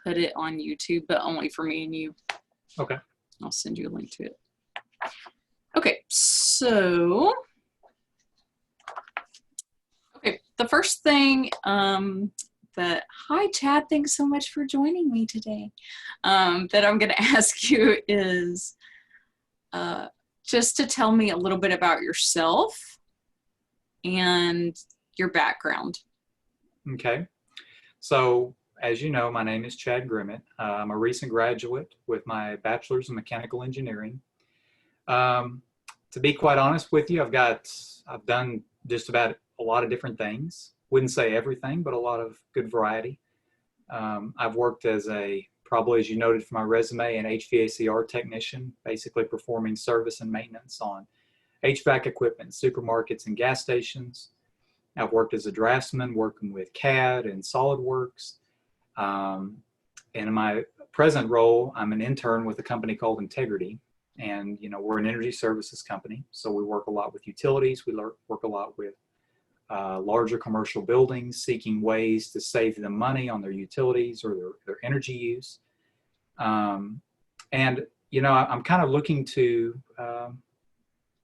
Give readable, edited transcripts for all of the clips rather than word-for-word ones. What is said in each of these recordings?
put it on YouTube, but only for me and you. Okay. I'll send you a link to it. Okay, so the first thing hi Chad, thanks so much for joining me today. That I'm going to ask you is just to tell me a little bit about yourself and your background. Okay. So, as you know, my name is Chad Grimmett. I'm a recent graduate with my bachelor's in mechanical engineering. To be quite honest with you, I've done just about a lot of different things. Wouldn't say everything, but a lot of good variety. I've worked as probably as you noted from my resume, an HVACR technician, basically performing service and maintenance on HVAC equipment, supermarkets and gas stations. I've worked as a draftsman, working with CAD and SolidWorks. And in my present role, I'm an intern with a company called Integrity. And, we're an energy services company. So we work a lot with utilities. We work a lot with larger commercial buildings, seeking ways to save them money on their utilities or their energy use. I'm kind of looking to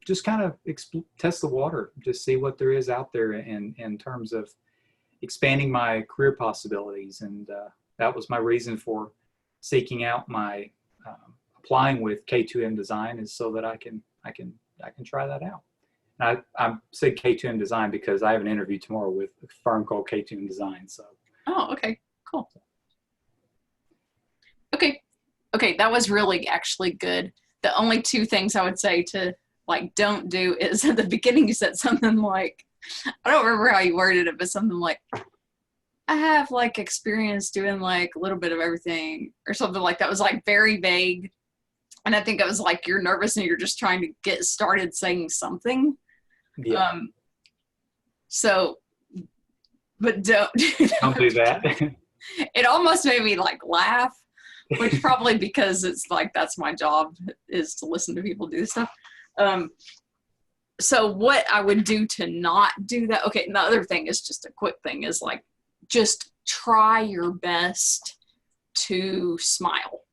just kind of test the water, just see what there is out there in terms of expanding my career possibilities. And that was my reason for seeking out my applying with K2M Design, is so that I can try that out. And I said K2M Design because I have an interview tomorrow with a firm called K2M Design. So. Oh, okay, cool. Okay, that was really actually good. The only two things I would say to don't do is at the beginning you said something like, I don't remember how you worded it, but something like, I have experience doing a little bit of everything or something like that. It was very vague. And I think it was you're nervous and you're just trying to get started saying something. Yeah. But don't do that. It almost made me laugh, which probably because it's that's my job, is to listen to people do this stuff. So what I would do to not do that. Okay. And the other thing is just a quick thing is just try your best to smile.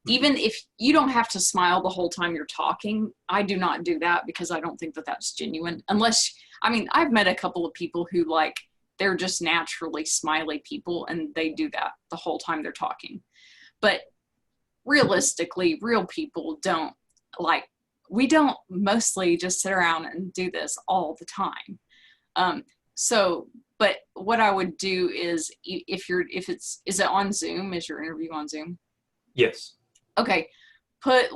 Even if you don't have to smile the whole time you're talking. I do not do that because I don't think that that's genuine. Unless, I've met a couple of people who they're just naturally smiley people and they do that the whole time they're talking. But realistically, real people don't we don't mostly just sit around and do this all the time. But what I would do is is it on Zoom? Is your interview on Zoom? Yes. Okay, put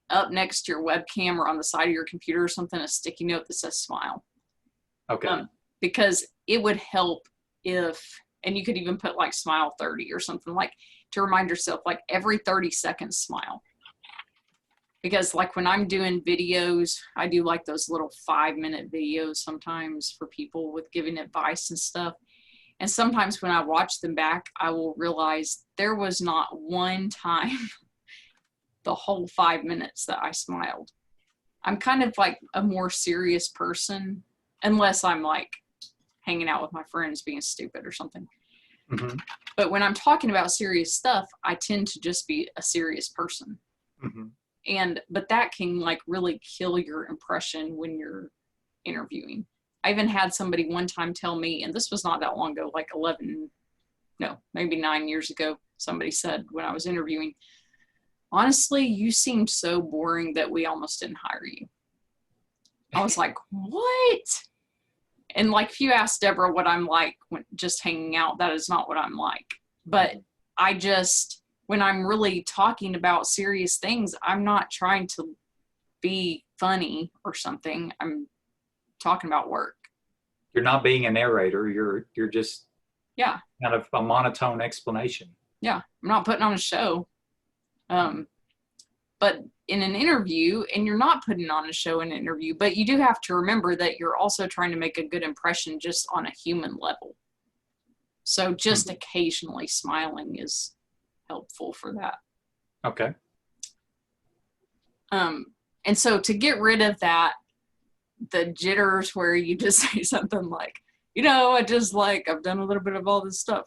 up next to your webcam or on the side of your computer or something, a sticky note that says smile. Okay. Because it would help and you could even put smile 30 or something to remind yourself every 30 seconds smile. Because when I'm doing videos, I do those little 5-minute videos sometimes for people with giving advice and stuff. And sometimes when I watch them back, I will realize there was not one time the whole 5 minutes that I smiled. I'm kind of a more serious person, unless I'm hanging out with my friends being stupid or something. Mm-hmm. But when I'm talking about serious stuff, I tend to just be a serious person. Mm-hmm. But that can really kill your impression when you're interviewing. I even had somebody one time tell me, and this was not that long ago, maybe 9 years ago, somebody said when I was interviewing, honestly, you seemed so boring that we almost didn't hire you. I was like, what? And if you ask Deborah what I'm like when just hanging out, that is not what I'm like. But when I'm really talking about serious things, I'm not trying to be funny or something. I'm talking about work. You're not being a narrator. You're just kind of a monotone explanation. Yeah, I'm not putting on a show. But in an interview, and you're not putting on a show in an interview, but you do have to remember that you're also trying to make a good impression just on a human level. So just occasionally smiling is helpful for that. Okay. And so to get rid of that, the jitters where you just say something I've done a little bit of all this stuff.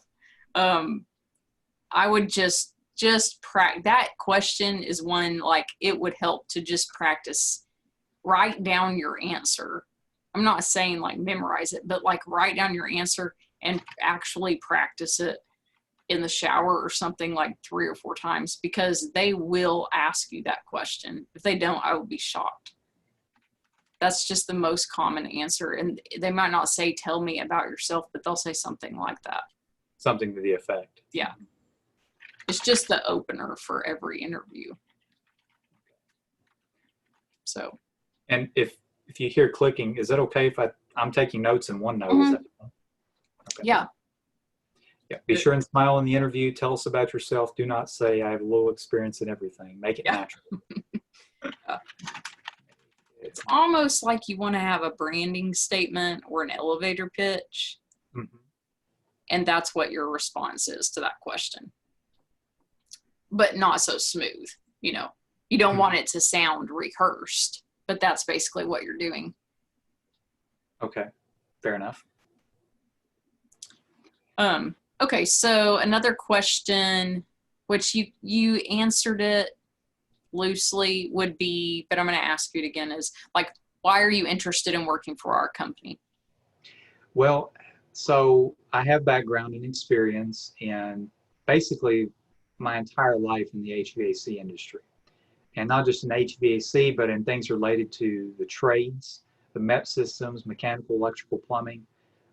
I would just that question is one, like, it would help to just practice. Write down your answer. I'm not saying like memorize it, but like write down your answer and actually practice it in the shower or something, like 3 or 4 times, because they will ask you that question. If they don't, I will be shocked. That's just the most common answer. And they might not say, tell me about yourself, but they'll say something like that. Something to the effect. Yeah. It's just the opener for every interview. So. And if you hear clicking, is that okay if I'm taking notes in OneNote? Is that okay? Yeah. Yeah. Be sure and smile in the interview. Tell us about yourself. Do not say I have a little experience in everything. Make it natural. It's almost like you want to have a branding statement or an elevator pitch. Mm-hmm. And that's what your response is to that question. But not so smooth, you know. You don't want it to sound rehearsed, but that's basically what you're doing. Okay, fair enough. Okay, so another question, which you answered it loosely, would be, but I'm going to ask you it again, is like, why are you interested in working for our company? Well, so I have background and experience in basically my entire life in the HVAC industry. And not just in HVAC, but in things related to the trades, the MEP systems, mechanical, electrical, plumbing.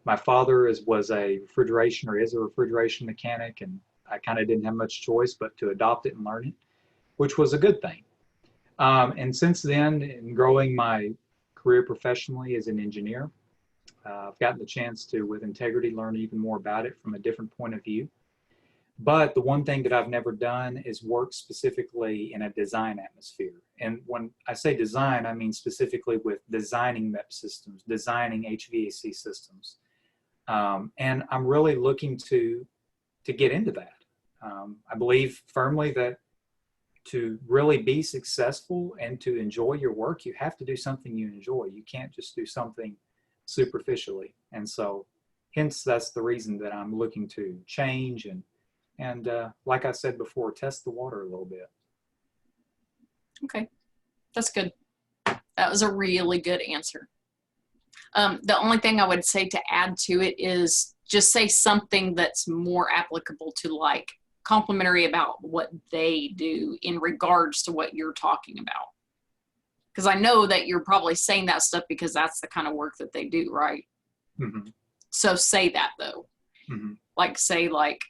My father was a refrigeration, or is a refrigeration mechanic, and I kind of didn't have much choice but to adopt it and learn it, which was a good thing. And since then, in growing my career professionally as an engineer, I've gotten the chance to, with integrity, learn even more about it from a different point of view. But the one thing that I've never done is work specifically in a design atmosphere. And when I say design, I mean specifically with designing MEP systems, designing HVAC systems. And I'm really looking to get into that. I believe firmly that to really be successful and to enjoy your work, you have to do something you enjoy. You can't just do something superficially. And so hence that's the reason that I'm looking to change and like I said before, test the water a little bit. Okay, that's good. That was a really good answer. The only thing I would say to add to it is just say something that's more applicable to, like, complimentary about what they do in regards to what you're talking about. Because I know that you're probably saying that stuff because that's the kind of work that they do, right? Mm-hmm. So say that, though. Mm-hmm. Like, say, like,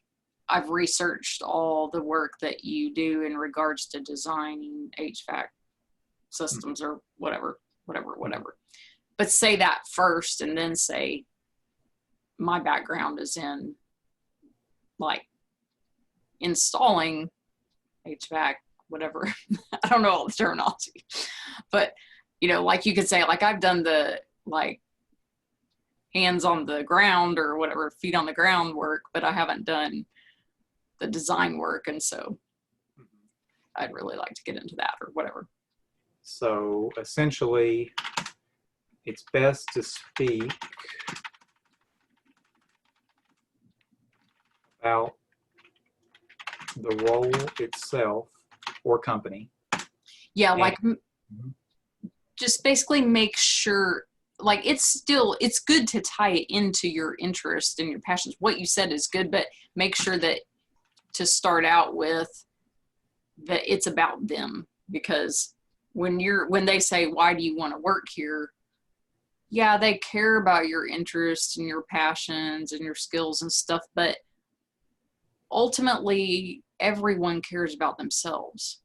I've researched all the work that you do in regards to designing HVAC systems, or whatever. But say that first, and then say, my background is in, like, installing HVAC, whatever. I don't know all the terminology, but, you know, like, you could say, like, I've done the, like, hands on the ground or whatever, feet on the ground work, but I haven't done the design work. And so I'd really like to get into that, or whatever. So essentially, it's best to speak about the role itself or company. Yeah, like, just basically make sure, like, it's good to tie it into your interest and your passions. What you said is good, but make sure that to start out with that it's about them, because when they say, why do you want to work here? Yeah, they care about your interests and your passions and your skills and stuff, but ultimately everyone cares about themselves.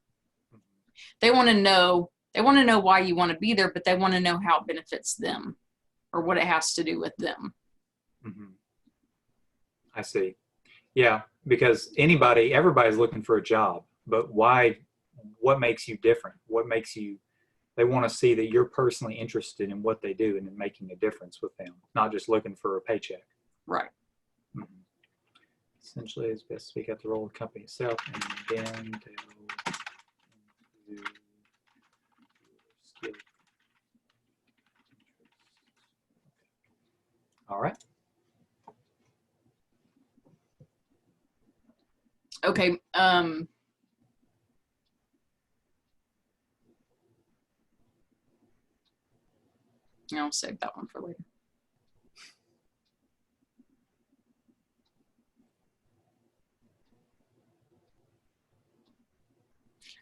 They want to know why you want to be there, but they want to know how it benefits them or what it has to do with them. Mm-hmm. I see. Yeah, because everybody's looking for a job, but why? What makes you different? What makes you? They want to see that you're personally interested in what they do and in making a difference with them, not just looking for a paycheck. Right. Mm-hmm. Essentially, it's best to speak out the role of the company itself and then delve into your skill. All right. Okay. I'll save that one for later.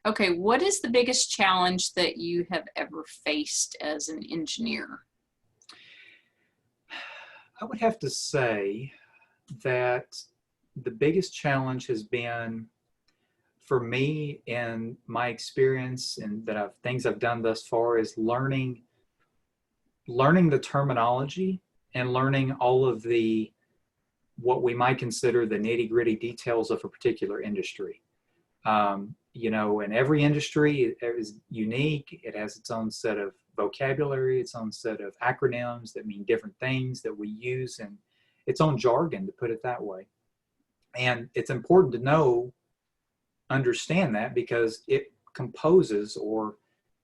Okay, what is the biggest challenge that you have ever faced as an engineer? I would have to say that the biggest challenge has been for me and my experience and things I've done thus far is learning the terminology and learning all of the what we might consider the nitty-gritty details of a particular industry. In every industry it is unique. It has its own set of vocabulary, its own set of acronyms that mean different things that we use, and its own jargon, to put it that way. And it's important to understand that, because it composes, or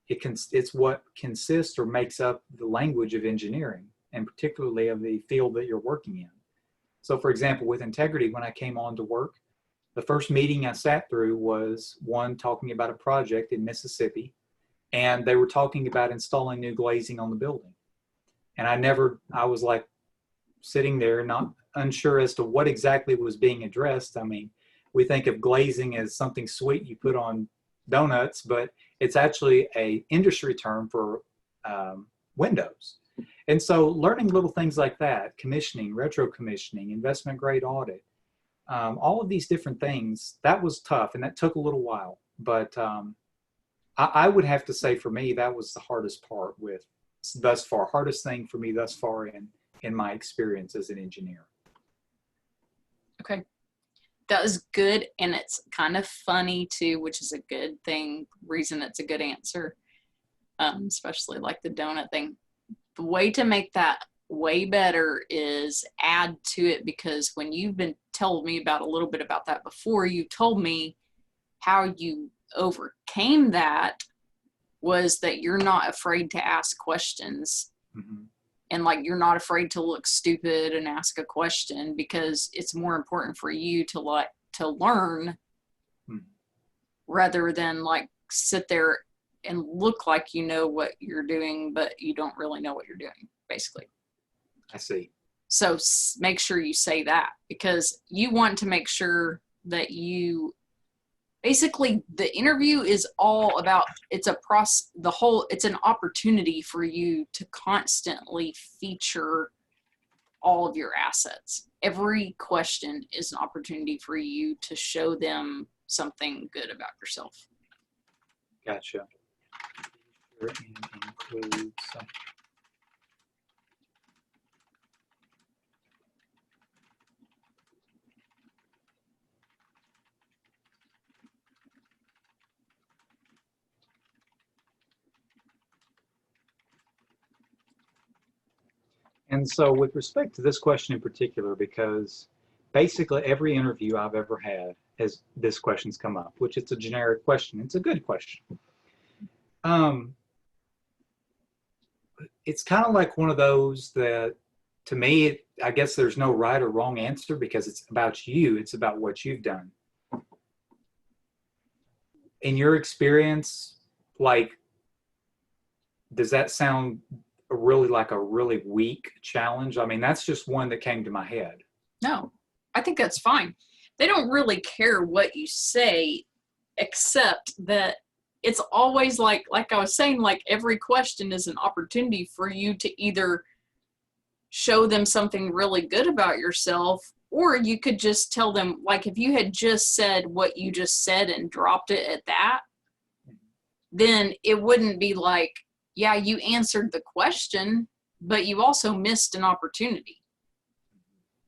it's what consists or makes up the language of engineering, and particularly of the field that you're working in. So for example, with Integrity, when I came on to work, the first meeting I sat through was one talking about a project in Mississippi, and they were talking about installing new glazing on the building. And I was like sitting there not unsure as to what exactly was being addressed. I mean, we think of glazing as something sweet you put on donuts, but it's actually a industry term for windows. And so learning little things like that, commissioning, retro commissioning, investment grade audit, all of these different things, that was tough, and that took a little while. But I would have to say, for me, that was the hardest part hardest thing for me thus far in my experience as an engineer. Okay. That was good, and it's kind of funny too, which is a good thing, reason it's a good answer, especially like the donut thing. The way to make that way better is add to it, because when you've been telling me about a little bit about that before, you told me how you overcame that was that you're not afraid to ask questions. Mm-hmm. And like, you're not afraid to look stupid and ask a question, because it's more important for you to learn rather than like sit there and look like you know what you're doing, but you don't really know what you're doing, basically. I see. So make sure you say that, because you want to make sure that basically the interview is all about, it's an opportunity for you to constantly feature all of your assets. Every question is an opportunity for you to show them something good about yourself. Gotcha. Sure, and include some. And so with respect to this question in particular, because basically every interview I've ever had has this question's come up, which it's a generic question. It's a good question. It's kind of like one of those that, to me, I guess there's no right or wrong answer, because it's about you. It's about what you've done. In your experience, like, does that sound like a really weak challenge? I mean, that's just one that came to my head. No, I think that's fine. They don't really care what you say, except that it's always like I was saying, like every question is an opportunity for you to either show them something really good about yourself, or you could just tell them, like if you had just said what you just said and dropped it at that, then it wouldn't be like, yeah, you answered the question, but you also missed an opportunity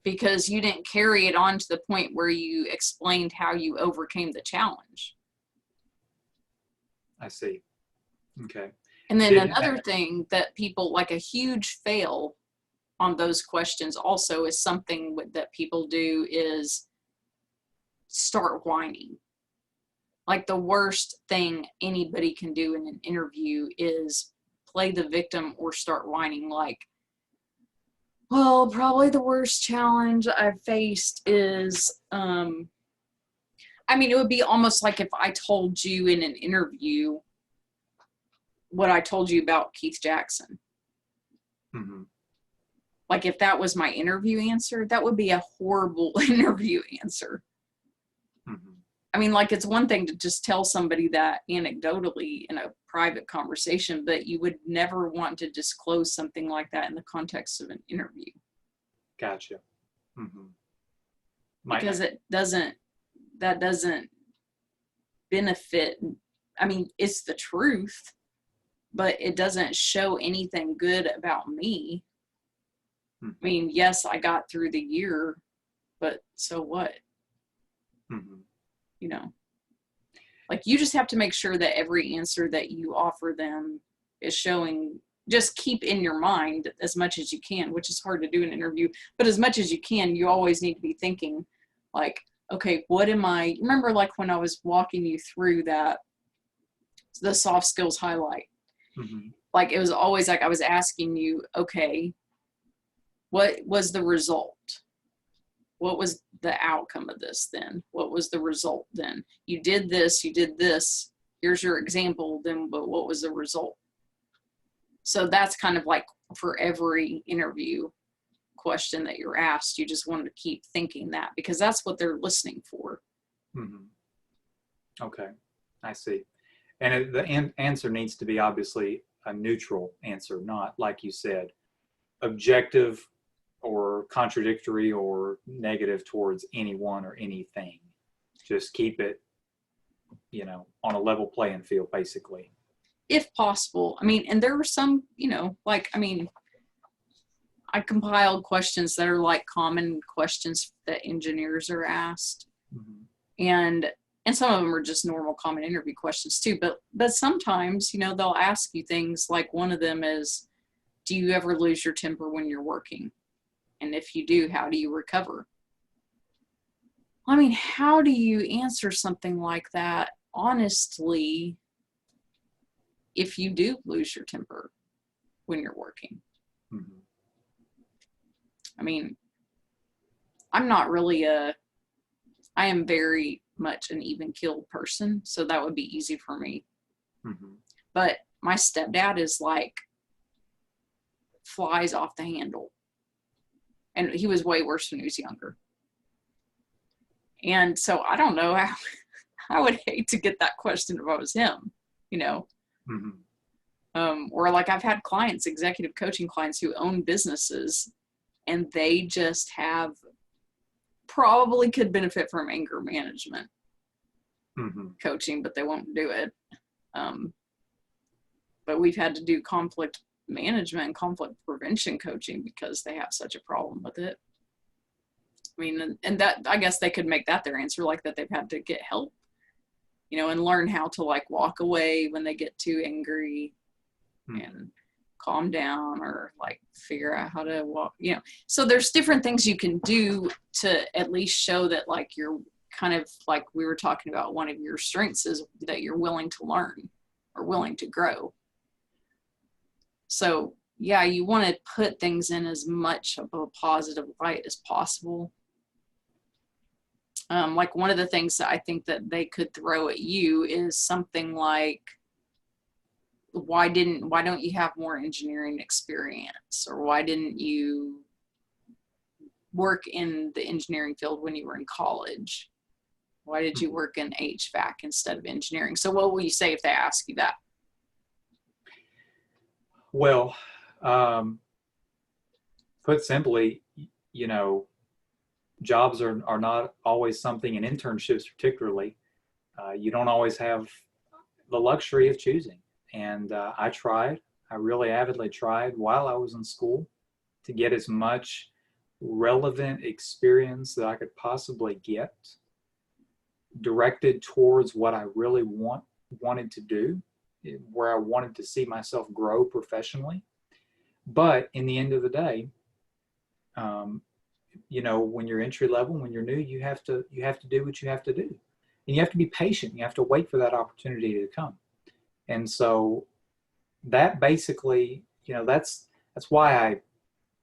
because you didn't carry it on to the point where you explained how you overcame the challenge. I see. Okay. And then another thing that people, like a huge fail on those questions also is something that people do is start whining. Like the worst thing anybody can do in an interview is play the victim or start whining, like, well, probably the worst challenge I've faced is, I I mean, it would be almost like if I told you in an interview what I told you about Keith Jackson. Mm-hmm. Like if that was my interview answer, that would be a horrible interview answer. Mm-hmm. I mean, like it's one thing to just tell somebody that anecdotally in a private conversation, but you would never want to disclose something like that in the context of an interview. Gotcha. Mm-hmm. Because that doesn't benefit. I mean, it's the truth, but it doesn't show anything good about me. Mm-hmm. I mean, yes, I got through the year, but so what? Mm-hmm. You know, like you just have to make sure that every answer that you offer them is showing, just keep in your mind as much as you can, which is hard to do in an interview, but as much as you can, you always need to be thinking like, okay, what am I, remember like when I was walking you through that, the soft skills highlight, Mm-hmm. like it was always like I was asking you, okay, what was the result? What was the outcome of this then? What was the result then? You did this, here's your example, then but what was the result? So that's kind of like for every interview question that you're asked, you just want to keep thinking that because that's what they're listening for. Mm-hmm. Okay, I see. And the answer needs to be obviously a neutral answer, not like you said, objective or contradictory or negative towards anyone or anything. Just keep it, on a level playing field, basically. If possible. I mean, and there were some, like, I mean, I compiled questions that are like common questions that engineers are asked. Mm-hmm. And some of them are just normal common interview questions too. But sometimes, they'll ask you things like one of them is, do you ever lose your temper when you're working? And if you do, how do you recover? I mean, how do you answer something like that honestly if you do lose your temper when you're working? Mm-hmm. I mean, I'm not really I am very much an even-keeled person, so that would be easy for me. Mm-hmm. But my stepdad is like flies off the handle. And he was way worse when he was younger. And so I don't know how I would hate to get that question if I was him, Mm-hmm. Or like I've had clients, executive coaching clients who own businesses and they just have probably could benefit from anger management Mm-hmm. coaching, but they won't do it. But we've had to do conflict management and conflict prevention coaching because they have such a problem with it. I mean, and that, I guess they could make that their answer, like that they've had to get help, and learn how to like walk away when they get too angry and calm down, or like figure out how to walk, So there's different things you can do to at least show that like you're kind of like we were talking about, one of your strengths is that you're willing to learn or willing to grow. So yeah, you want to put things in as much of a positive light as possible. Like one of the things that I think that they could throw at you is something like, why don't you have more engineering experience? Or why didn't you work in the engineering field when you were in college? Why did you work in HVAC instead of engineering? So what will you say if they ask you that? Well, put simply, jobs are not always something, and internships particularly, you don't always have the luxury of choosing. And I really avidly tried while I was in school to get as much relevant experience that I could possibly get directed towards what I really wanted to do, where I wanted to see myself grow professionally. But in the end of the day, when you're entry level, when you're new, you have to do what you have to do, and you have to be patient. You have to wait for that opportunity to come. And so that basically, that's why I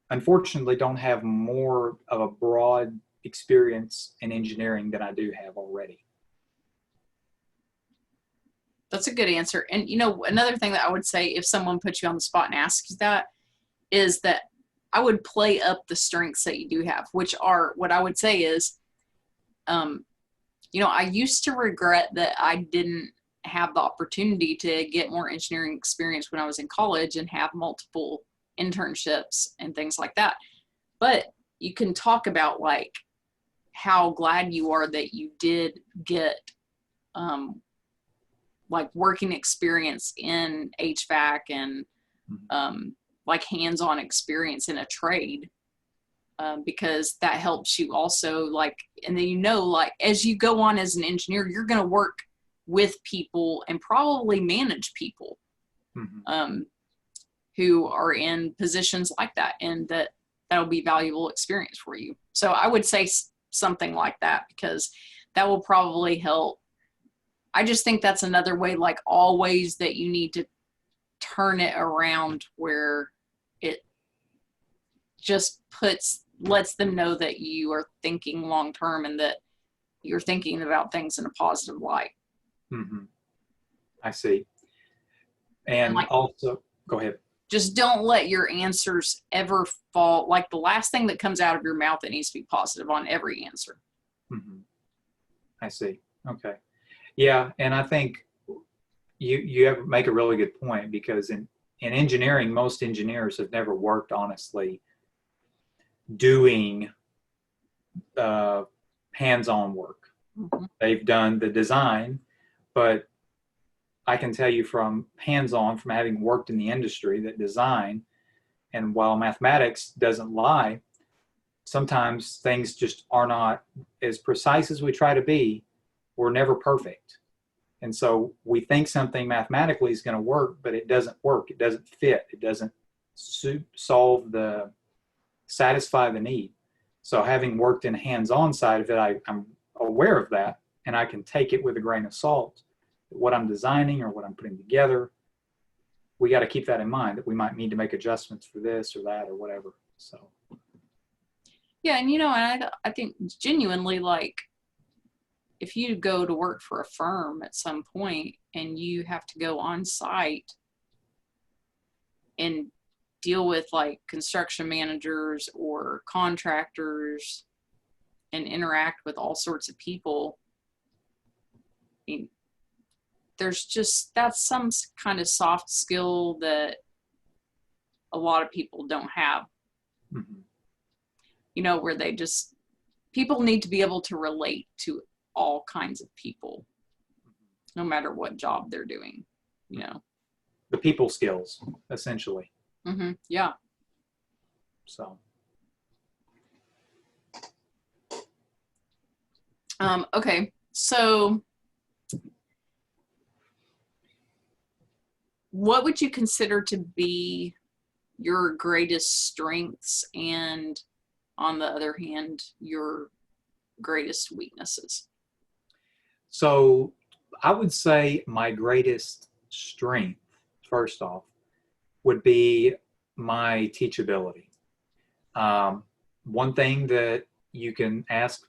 unfortunately don't have more of a broad experience in engineering than I do have already. That's a good answer. And another thing that I would say if someone puts you on the spot and asks you that is that I would play up the strengths that you do have, which are what I would say is, I used to regret that I didn't have the opportunity to get more engineering experience when I was in college and have multiple internships and things like that. But you can talk about like how glad you are that you did get like working experience in HVAC and like hands-on experience in a trade, because that helps you also like, and then like as you go on as an engineer, you're going to work with people and probably manage people who are in positions like that, and that'll be valuable experience for you. So I would say something like that, because that will probably help. I just think that's another way, like always, that you need to turn it around where it just lets them know that you are thinking long term and that you're thinking about things in a positive light. I see. And like, also, go ahead. Just don't let your answers ever fall. Like the last thing that comes out of your mouth, it needs to be positive on every answer. I see. Okay. Yeah. And I think you make a really good point, because in engineering, most engineers have never worked honestly doing hands-on work. They've done the design, but I can tell you from hands-on, from having worked in the industry, that design, and while mathematics doesn't lie, sometimes things just are not as precise as we try to be. We're never perfect. And so we think something mathematically is going to work, but it doesn't work. It doesn't fit. It doesn't satisfy the need. So having worked in the hands-on side of it, I'm aware of that, and I can take it with a grain of salt. What I'm designing or what I'm putting together, we got to keep that in mind, that we might need to make adjustments for this or that or whatever. So yeah, and I think genuinely, like if you go to work for a firm at some point and you have to go on site and deal with like construction managers or contractors and interact with all sorts of people, I mean, that's some kind of soft skill that a lot of people don't have. Where people need to be able to relate to all kinds of people, no matter what job they're doing, The people skills, essentially. Yeah. So. Okay. So what would you consider to be your greatest strengths, and on the other hand, your greatest weaknesses? So I would say my greatest strength, first off, would be my teachability. One thing that you can ask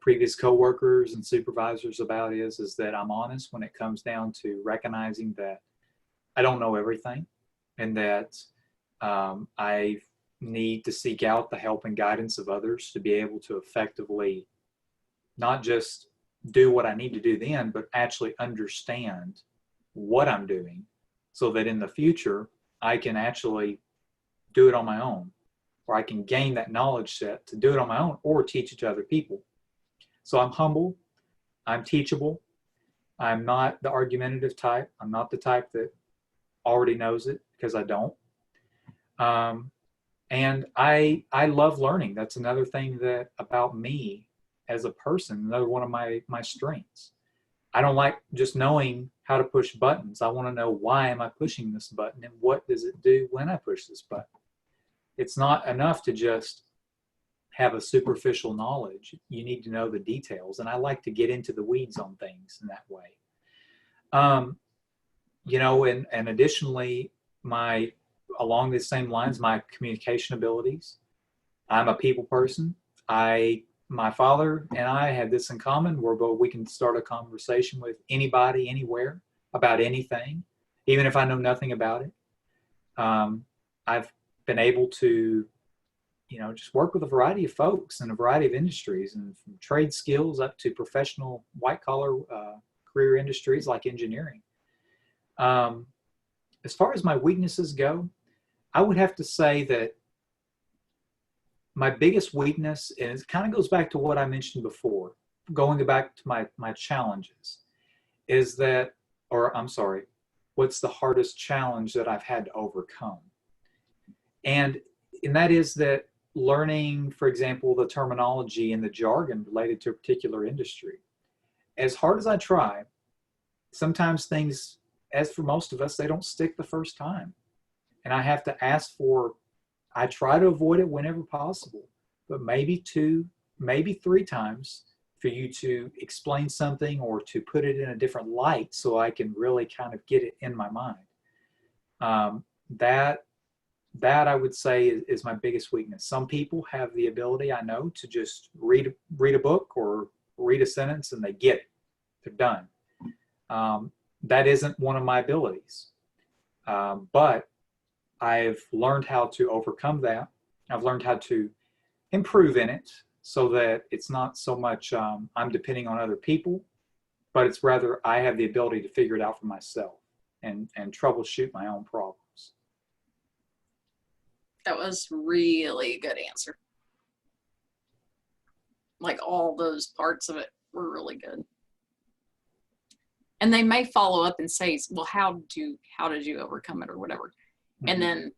previous coworkers and supervisors about is that I'm honest when it comes down to recognizing that I don't know everything, and that I need to seek out the help and guidance of others to be able to effectively not just do what I need to do then, but actually understand what I'm doing, so that in the future I can actually do it on my own, or I can gain that knowledge set to do it on my own or teach it to other people. So I'm humble, I'm teachable, I'm not the argumentative type, I'm not the type that already knows it, because I don't. And I love learning. That's another thing that about me as a person, another one of my strengths. I don't like just knowing how to push buttons. I want to know, why am I pushing this button, and what does it do when I push this button? It's not enough to just have a superficial knowledge. You need to know the details, and I like to get into the weeds on things in that way. And additionally, along the same lines, my communication abilities. I'm a people person. My father and I have this in common, where we can start a conversation with anybody, anywhere, about anything, even if I know nothing about it. I've been able to, just work with a variety of folks in a variety of industries, and from trade skills up to professional white collar career industries like engineering. As far as my weaknesses go, I would have to say that my biggest weakness, and it kind of goes back to what I mentioned before, going back to my challenges, is that, or I'm sorry, what's the hardest challenge that I've had to overcome? And that is that learning, for example, the terminology and the jargon related to a particular industry. As hard as I try, sometimes things, as for most of us, they don't stick the first time. And I have to I try to avoid it whenever possible, but maybe 2, maybe 3 times for you to explain something or to put it in a different light so I can really kind of get it in my mind. That I would say is my biggest weakness. Some people have the ability, I know, to just read a book or read a sentence and they get it. They're done. That isn't one of my abilities. But I've learned how to overcome that. I've learned how to improve in it so that it's not so much I'm depending on other people, but it's rather I have the ability to figure it out for myself and troubleshoot my own problems. That was really a good answer. Like all those parts of it were really good. And they may follow up and say, well, how did you overcome it or whatever? Mm-hmm. And then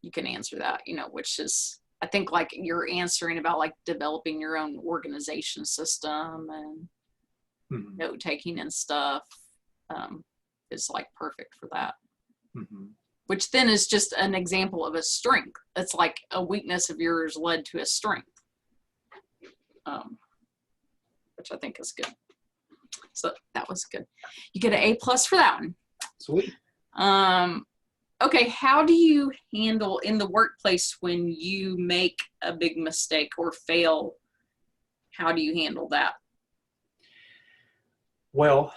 you can answer that, which is, I think, like you're answering about like developing your own organization system and mm-hmm. note taking and stuff is like perfect for that. Mm-hmm. Which then is just an example of a strength. It's like a weakness of yours led to a strength, which I think is good. So that was good. You get an A+ for that one. Sweet. Okay, how do you handle in the workplace when you make a big mistake or fail? How do you handle that? Well,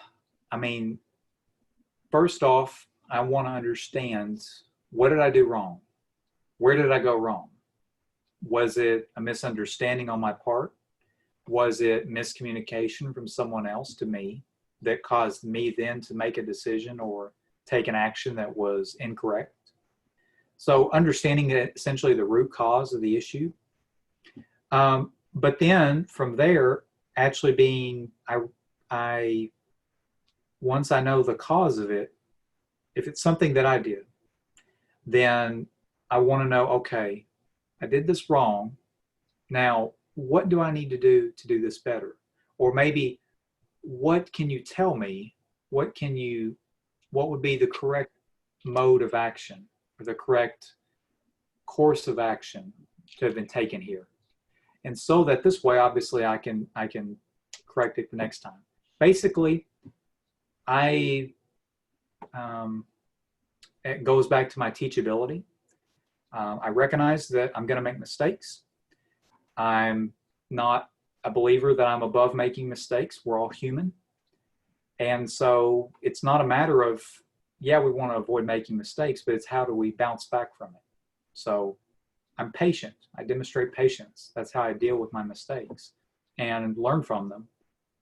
first off, I want to understand, what did I do wrong? Where did I go wrong? Was it a misunderstanding on my part? Was it miscommunication from someone else to me that caused me then to make a decision or take an action that was incorrect? So understanding that essentially the root cause of the issue. But then from there, actually once I know the cause of it, if it's something that I did, then I want to know, okay, I did this wrong. Now, what do I need to do this better? Or maybe, what can you tell me? What would be the correct mode of action or the correct course of action to have been taken here? And so that this way, obviously, I can correct it the next time. Basically, it goes back to my teachability. I recognize that I'm going to make mistakes. I'm not a believer that I'm above making mistakes. We're all human. And so it's not a matter of, we want to avoid making mistakes, but it's how do we bounce back from it? So I'm patient. I demonstrate patience. That's how I deal with my mistakes and learn from them.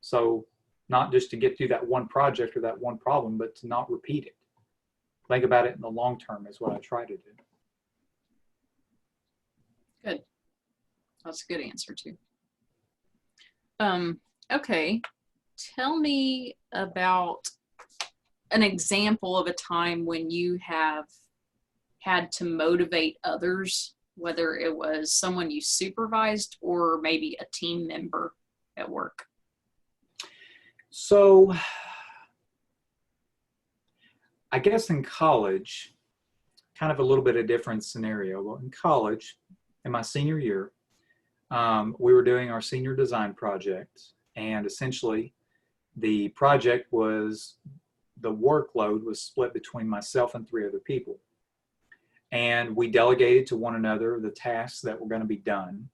So not just to get through that one project or that one problem, but to not repeat it. Think about it in the long term is what I try to do. Good. That's a good answer too. Okay. Tell me about an example of a time when you have had to motivate others, whether it was someone you supervised or maybe a team member at work. So I guess in college, kind of a little bit of different scenario. Well, in college, in my senior year, we were doing our senior design project, and essentially the project was, the workload was split between myself and 3 other people. And we delegated to one another the tasks that were going to be done.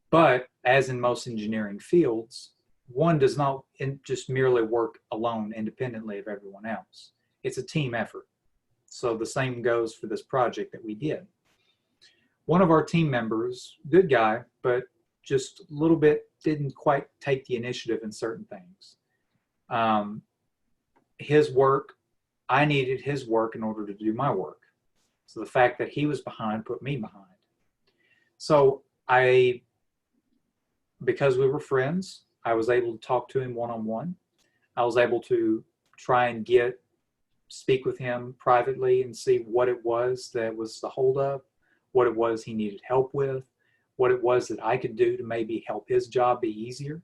But as in most engineering fields, one does not just merely work alone independently of everyone else. It's a team effort. So the same goes for this project that we did. One of our team members, good guy, but just a little bit didn't quite take the initiative in certain things. His work, I needed his work in order to do my work. So the fact that he was behind put me behind. So because we were friends, I was able to talk to him one-on-one. I was able to try and speak with him privately and see what it was that was the holdup, what it was he needed help with, what it was that I could do to maybe help his job be easier.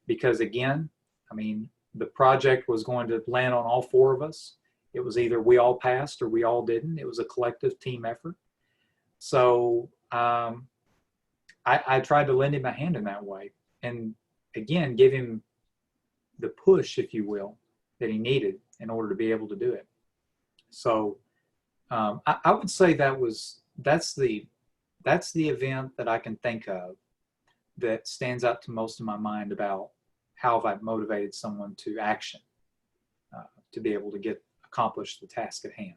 Because again, I mean, the project was going to land on all four of us. It was either we all passed or we all didn't. It was a collective team effort. So I tried to lend him a hand in that way. And again, give him the push, if you will, that he needed in order to be able to do it. So I would say that's the event that I can think of that stands out to most in my mind about how have I motivated someone to action to be able to accomplish the task at hand.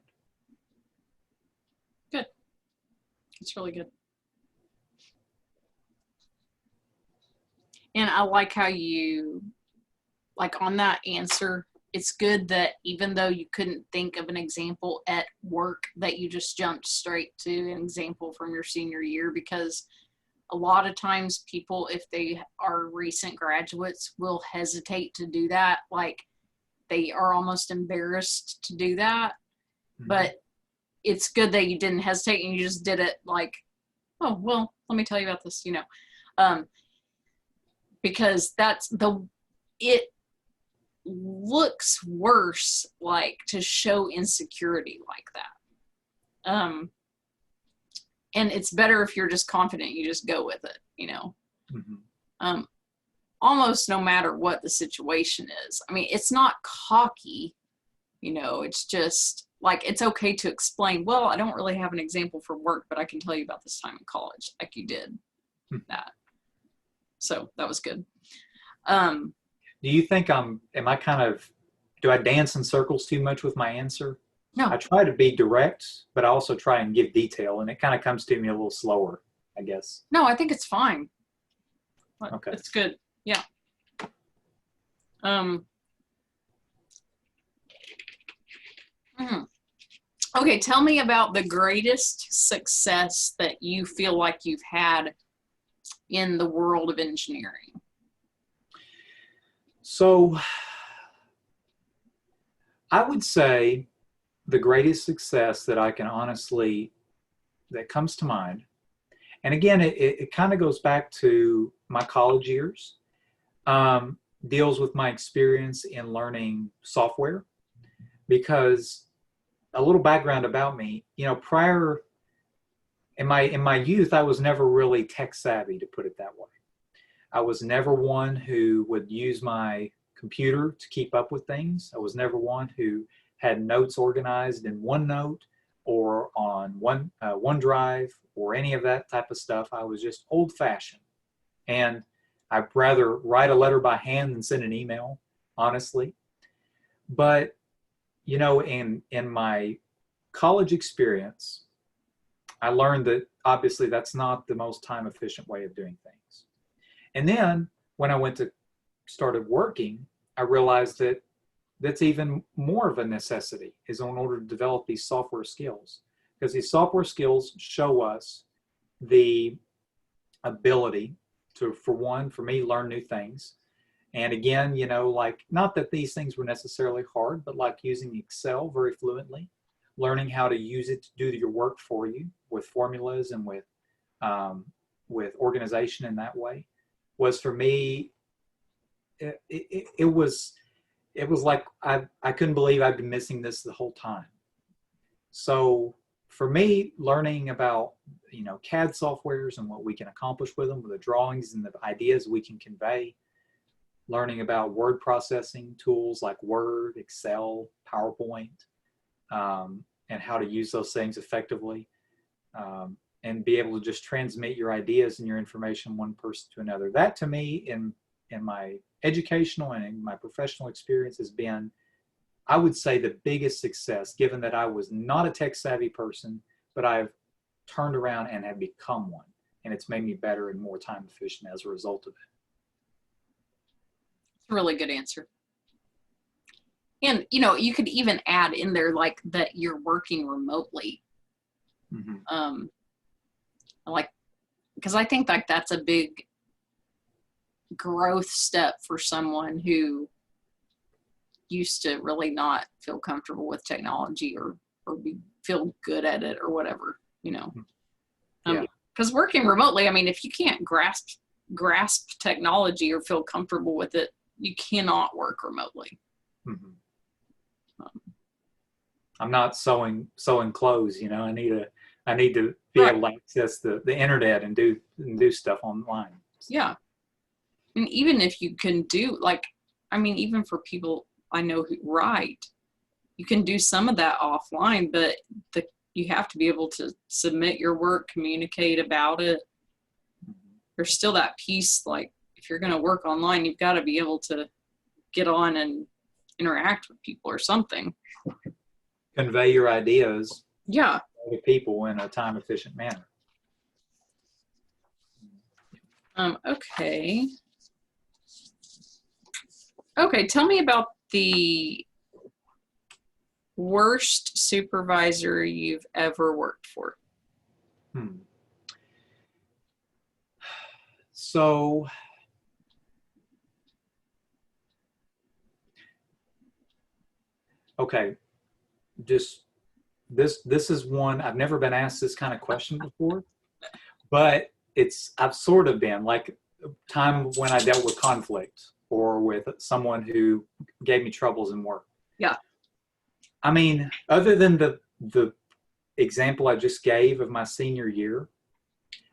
Good. It's really good. And I like how you, like on that answer, it's good that even though you couldn't think of an example at work, that you just jumped straight to an example from your senior year, because a lot of times people, if they are recent graduates, will hesitate to do that. Like they are almost embarrassed to do that. Mm-hmm. But it's good that you didn't hesitate and you just did it like, oh, well, let me tell you about this, because it looks worse, like to show insecurity like that. And it's better if you're just confident, you just go with it, Mm-hmm. Almost no matter what the situation is. I mean, it's not cocky, it's just like, it's okay to explain, well, I don't really have an example for work, but I can tell you about this time in college, like you did that. So that was good. Do you think do I dance in circles too much with my answer? No. I try to be direct, but I also try and give detail, and it kind of comes to me a little slower, I guess. No, I think it's fine. Okay. It's good. Yeah. Okay, tell me about the greatest success that you feel like you've had in the world of engineering. So I would say the greatest success that I can that comes to mind, and again, it kind of goes back to my college years, deals with my experience in learning software. Because a little background about me, prior in my youth, I was never really tech savvy, to put it that way. I was never one who would use my computer to keep up with things. I was never one who had notes organized in OneNote or on OneDrive or any of that type of stuff. I was just old-fashioned. And I'd rather write a letter by hand than send an email, honestly. But, in my college experience, I learned that obviously that's not the most time-efficient way of doing things. And then when I started working, I realized that that's even more of a necessity, is in order to develop these software skills. Because these software skills show us the ability to, for me, learn new things. And again, like, not that these things were necessarily hard, but like using Excel very fluently, learning how to use it to do your work for you with formulas and with organization in that way, was for me, it was like I couldn't believe I'd been missing this the whole time. So for me, learning about CAD softwares and what we can accomplish with them, with the drawings and the ideas we can convey, learning about word processing tools like Word, Excel, PowerPoint, and how to use those things effectively, and be able to just transmit your ideas and your information from one person to another. That, to me, in in my educational and in my professional experience has been, I would say, the biggest success, given that I was not a tech savvy person, but I've turned around and have become one. And it's made me better and more time efficient as a result of it. It's a really good answer. And, you could even add in there like that you're working remotely. Mm-hmm. Because I think like that's a big growth step for someone who used to really not feel comfortable with technology or feel good at it or whatever, Yeah. Because working remotely, I mean, if you can't grasp technology or feel comfortable with it, you cannot work remotely. Mm-hmm. I'm not sewing clothes, I need to be Right. able to access the internet and do stuff online. Yeah. And even if you can do even for people I know who write, you can do some of that offline, but you have to be able to submit your work, communicate about it. Mm-hmm. There's still that piece, like if you're going to work online, you've got to be able to get on and interact with people or something. Convey your ideas Yeah. to people in a time efficient manner. Okay. Tell me about the worst supervisor you've ever worked for. So, okay, just this is one, I've never been asked this kind of question before, but I've sort of been, like time when I dealt with conflict or with someone who gave me troubles in work. Yeah. I mean, other than the example I just gave of my senior year,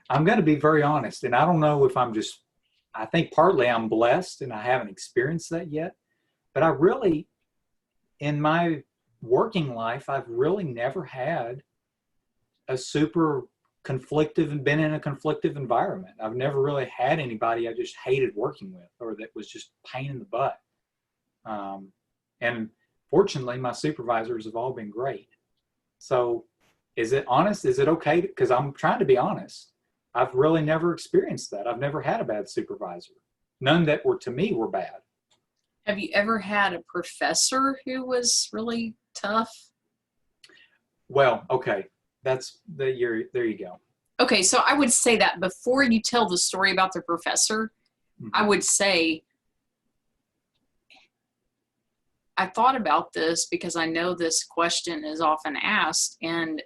I'm going to be very honest, and I don't know if I think partly I'm blessed and I haven't experienced that yet, but I really, in my working life, I've really never had a super conflictive and been in a conflictive environment. I've never really had anybody I just hated working with or that was just pain in the butt. And fortunately, my supervisors have all been great. So is it honest? Is it okay? Because I'm trying to be honest. I've really never experienced that. I've never had a bad supervisor. None that to me were bad. Have you ever had a professor who was really tough? Well, okay. There you go. Okay, so I would say that before you tell the story about the professor, Mm-hmm. I would say, I thought about this because I know this question is often asked, and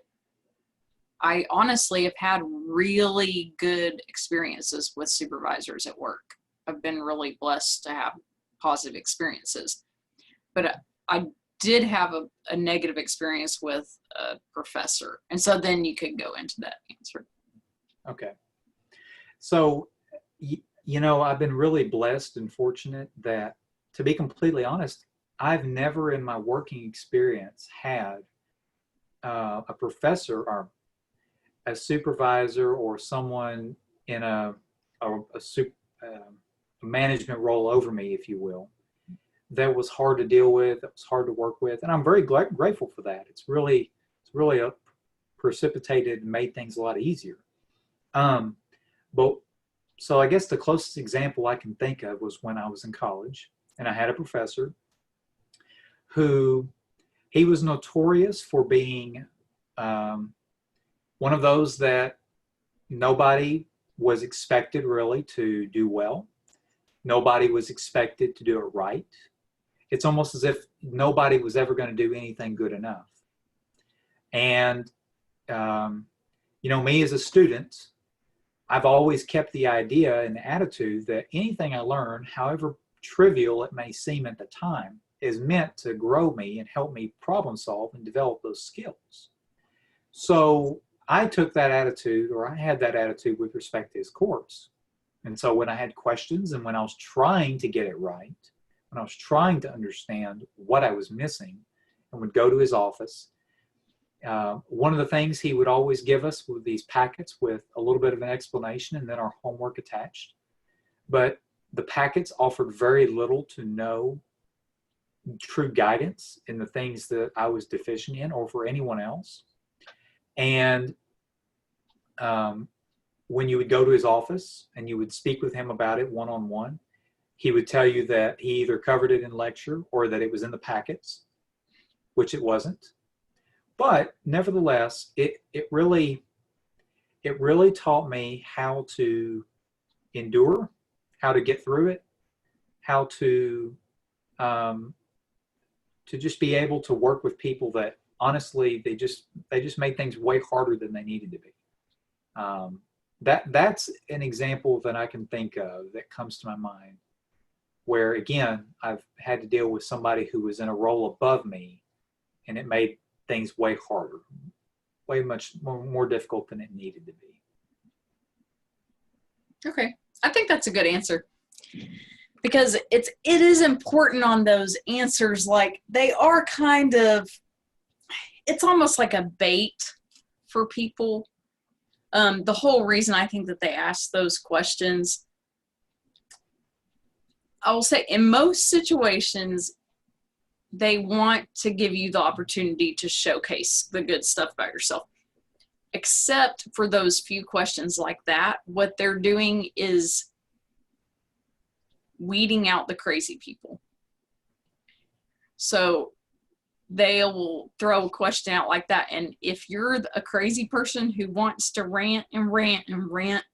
I honestly have had really good experiences with supervisors at work. I've been really blessed to have positive experiences. But I did have a negative experience with a professor. And so then you could go into that answer. Okay. So, I've been really blessed and fortunate that, to be completely honest, I've never in my working experience had a professor or a supervisor or someone in a management role over me, if you will, that was hard to deal with, that was hard to work with. And I'm very grateful for that. It's really precipitated and made things a lot easier. But so I guess the closest example I can think of was when I was in college and I had a professor who, he was notorious for being one of those that nobody was expected really to do well. Nobody was expected to do it right. It's almost as if nobody was ever going to do anything good enough. And, me as a student, I've always kept the idea and the attitude that anything I learn, however trivial it may seem at the time, is meant to grow me and help me problem solve and develop those skills. So I took that attitude, or I had that attitude with respect to his course. And so when I had questions and when I was trying to get it right, when I was trying to understand what I was missing, and would go to his office, one of the things he would always give us were these packets with a little bit of an explanation and then our homework attached. But the packets offered very little to no true guidance in the things that I was deficient in or for anyone else. And when you would go to his office and you would speak with him about it one-on-one, he would tell you that he either covered it in lecture or that it was in the packets, which it wasn't. But nevertheless, it really taught me how to endure, how to get through it, how to just be able to work with people that honestly they just made things way harder than they needed to be. That's an example that I can think of that comes to my mind, where again I've had to deal with somebody who was in a role above me, and it made things way harder, way much more difficult than it needed to be. Okay, I think that's a good answer, because it is important on those answers. Like, they are kind of, it's almost like a bait for people. The whole reason I think that they ask those questions, I will say in most situations, they want to give you the opportunity to showcase the good stuff about yourself. Except for those few questions like that, what they're doing is weeding out the crazy people. So they'll throw a question out like that, and if you're a crazy person who wants to rant and rant and rant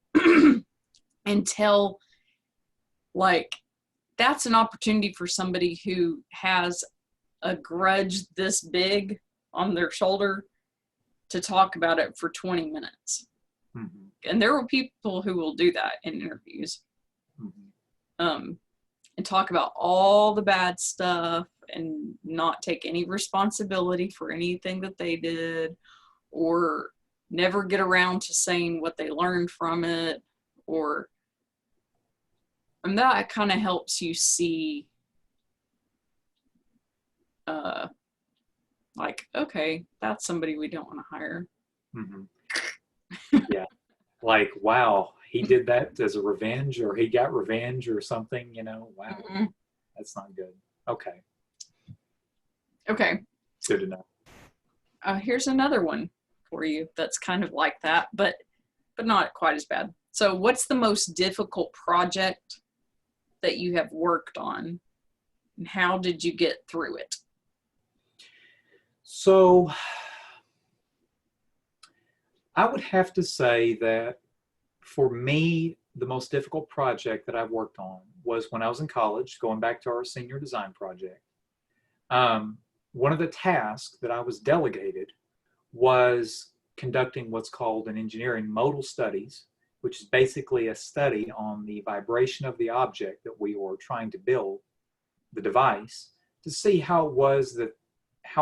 until, like, that's an opportunity for somebody who has a grudge this big on their shoulder to talk about it for 20 minutes. Mm-hmm. And there are people who will do that in interviews. Mm-hmm. And talk about all the bad stuff and not take any responsibility for anything that they did, or never get around to saying what they learned from it, and that kind of helps you see, like, okay, that's somebody we don't want to hire. Mm-hmm. Yeah. Like, wow, he did that as a revenge, or he got revenge or something, wow, mm-hmm. That's not good. Okay. Good to know. Here's another one for you that's kind of like that, but not quite as bad. So what's the most difficult project that you have worked on, and how did you get through it? So I would have to say that for me, the most difficult project that I've worked on was when I was in college, going back to our senior design project. One of the tasks that I was delegated was conducting what's called an engineering modal studies, which is basically a study on the vibration of the object that we were trying to build, the device, to see how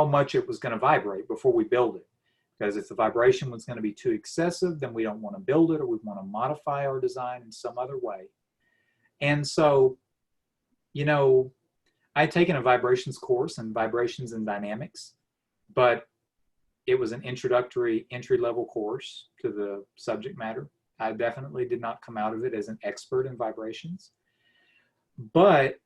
much it was going to vibrate before we build it. Because if the vibration was going to be too excessive, then we don't want to build it, or we want to modify our design in some other way. And so, I'd taken a vibrations course in vibrations and dynamics, but it was an introductory, entry-level course to the subject matter. I definitely did not come out of it as an expert in vibrations. But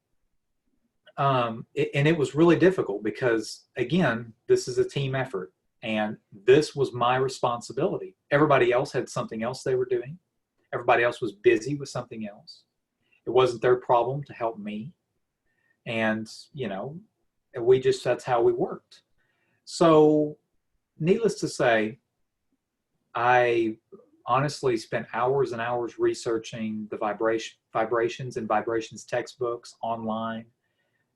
it was really difficult because, again, this is a team effort, and this was my responsibility. Everybody else had something else they were doing. Everybody else was busy with something else. It wasn't their problem to help me. And, that's how we worked. So needless to say, I honestly spent hours and hours researching the vibrations and vibrations textbooks online.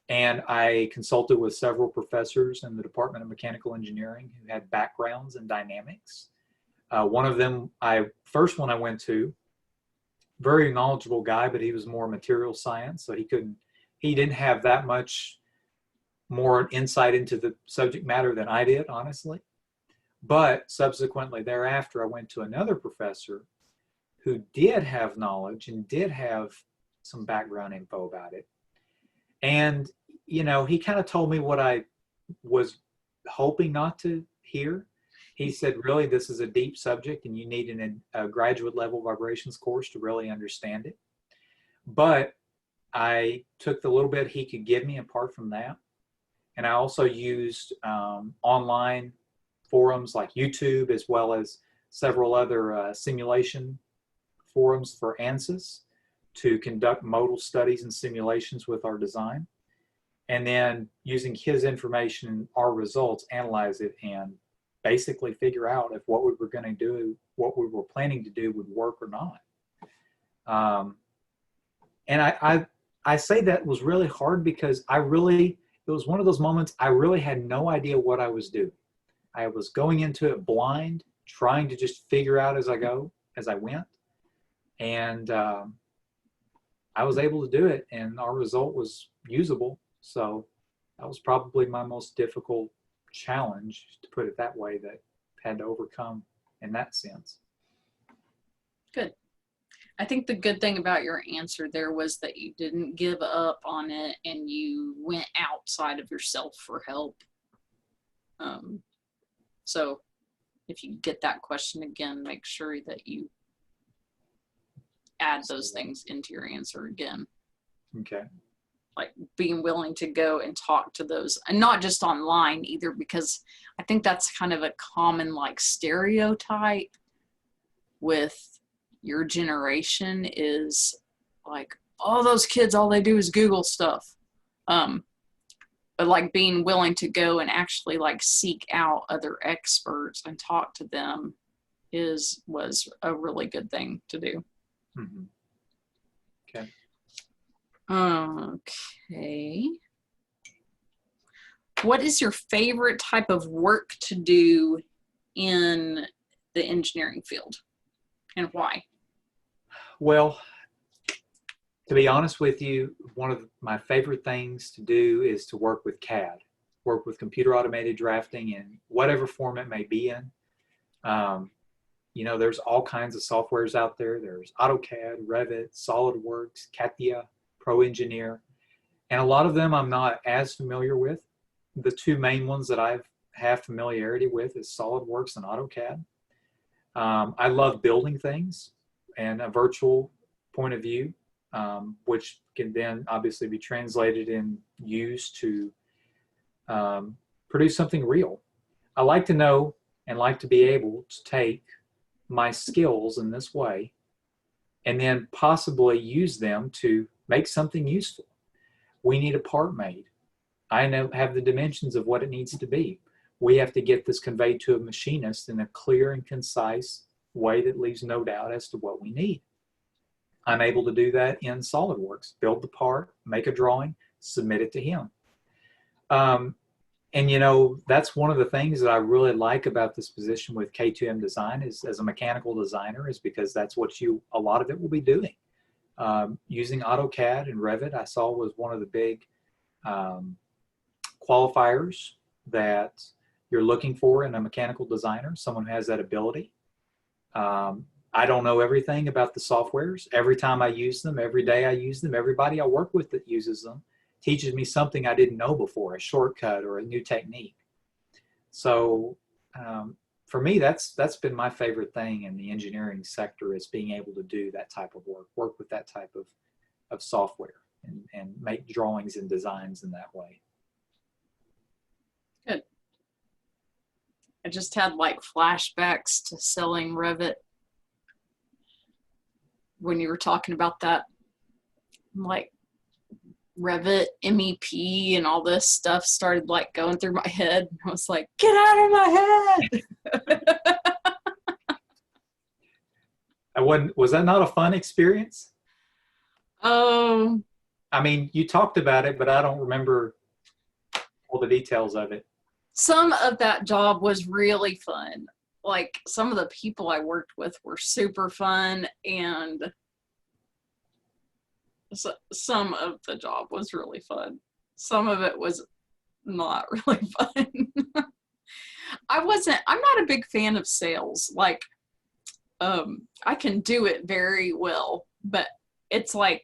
And I consulted with several professors in the Department of Mechanical Engineering who had backgrounds in dynamics. One of them, first one I went to, very knowledgeable guy, but he was more material science, so he didn't have that much more insight into the subject matter than I did, honestly. But subsequently thereafter, I went to another professor who did have knowledge and did have some background info about it. And, he kind of told me what I was hoping not to hear. He said, really, this is a deep subject and you need a graduate level vibrations course to really understand it. But I took the little bit he could give me apart from that. And I also used online forums like YouTube, as well as several other simulation forums for ANSYS to conduct modal studies and simulations with our design. And then using his information, our results, analyze it, and basically figure out if what we were going to do, what we were planning to do would work or not. And I say that was really hard because it was one of those moments I really had no idea what I was doing. I was going into it blind, trying to just figure out as I went. And I was able to do it, and our result was usable. So that was probably my most difficult challenge, to put it that way, that I had to overcome in that sense. Good. I think the good thing about your answer there was that you didn't give up on it and you went outside of yourself for help. So if you get that question again, make sure that you add those things into your answer again. Okay. Like being willing to go and talk to those, and not just online either, because I think that's kind of a common like stereotype with your generation, is like, all those kids, all they do is Google stuff. But like being willing to go and actually like seek out other experts and talk to them was a really good thing to do. Mm-hmm. Okay. Okay. What is your favorite type of work to do in the engineering field, and why? Well, to be honest with you, one of my favorite things to do is to work with CAD, work with computer automated drafting in whatever form it may be in. There's all kinds of softwares out there. There's AutoCAD, Revit, SolidWorks, CATIA, ProEngineer, and a lot of them I'm not as familiar with. The two main ones that I have familiarity with is SolidWorks and AutoCAD. I love building things and a virtual point of view, which can then obviously be translated and used to produce something real. I like to know and like to be able to take my skills in this way and then possibly use them to make something useful. We need a part made. I have the dimensions of what it needs to be. We have to get this conveyed to a machinist in a clear and concise way that leaves no doubt as to what we need. I'm able to do that in SolidWorks, build the part, make a drawing, submit it to him. And that's one of the things that I really like about this position with K2M Design is, as a mechanical designer, is because that's what a lot of it will be doing. Using AutoCAD and Revit, I saw, was one of the big qualifiers that you're looking for in a mechanical designer, someone who has that ability. I don't know everything about the softwares. Every time I use them, every day I use them, everybody I work with that uses them teaches me something I didn't know before, a shortcut or a new technique. So for me, that's been my favorite thing in the engineering sector, is being able to do that type of work with that type of software and make drawings and designs in that way. Good. I just had like flashbacks to selling Revit when you were talking about that. Like Revit, MEP, and all this stuff started like going through my head. I was like, get out of my head. Was that not a fun experience? Oh. I mean, you talked about it, but I don't remember all the details of it. Some of that job was really fun. Like, some of the people I worked with were super fun, and some of the job was really fun. Some of it was not really fun. I'm not a big fan of sales. Like, I can do it very well, but it's like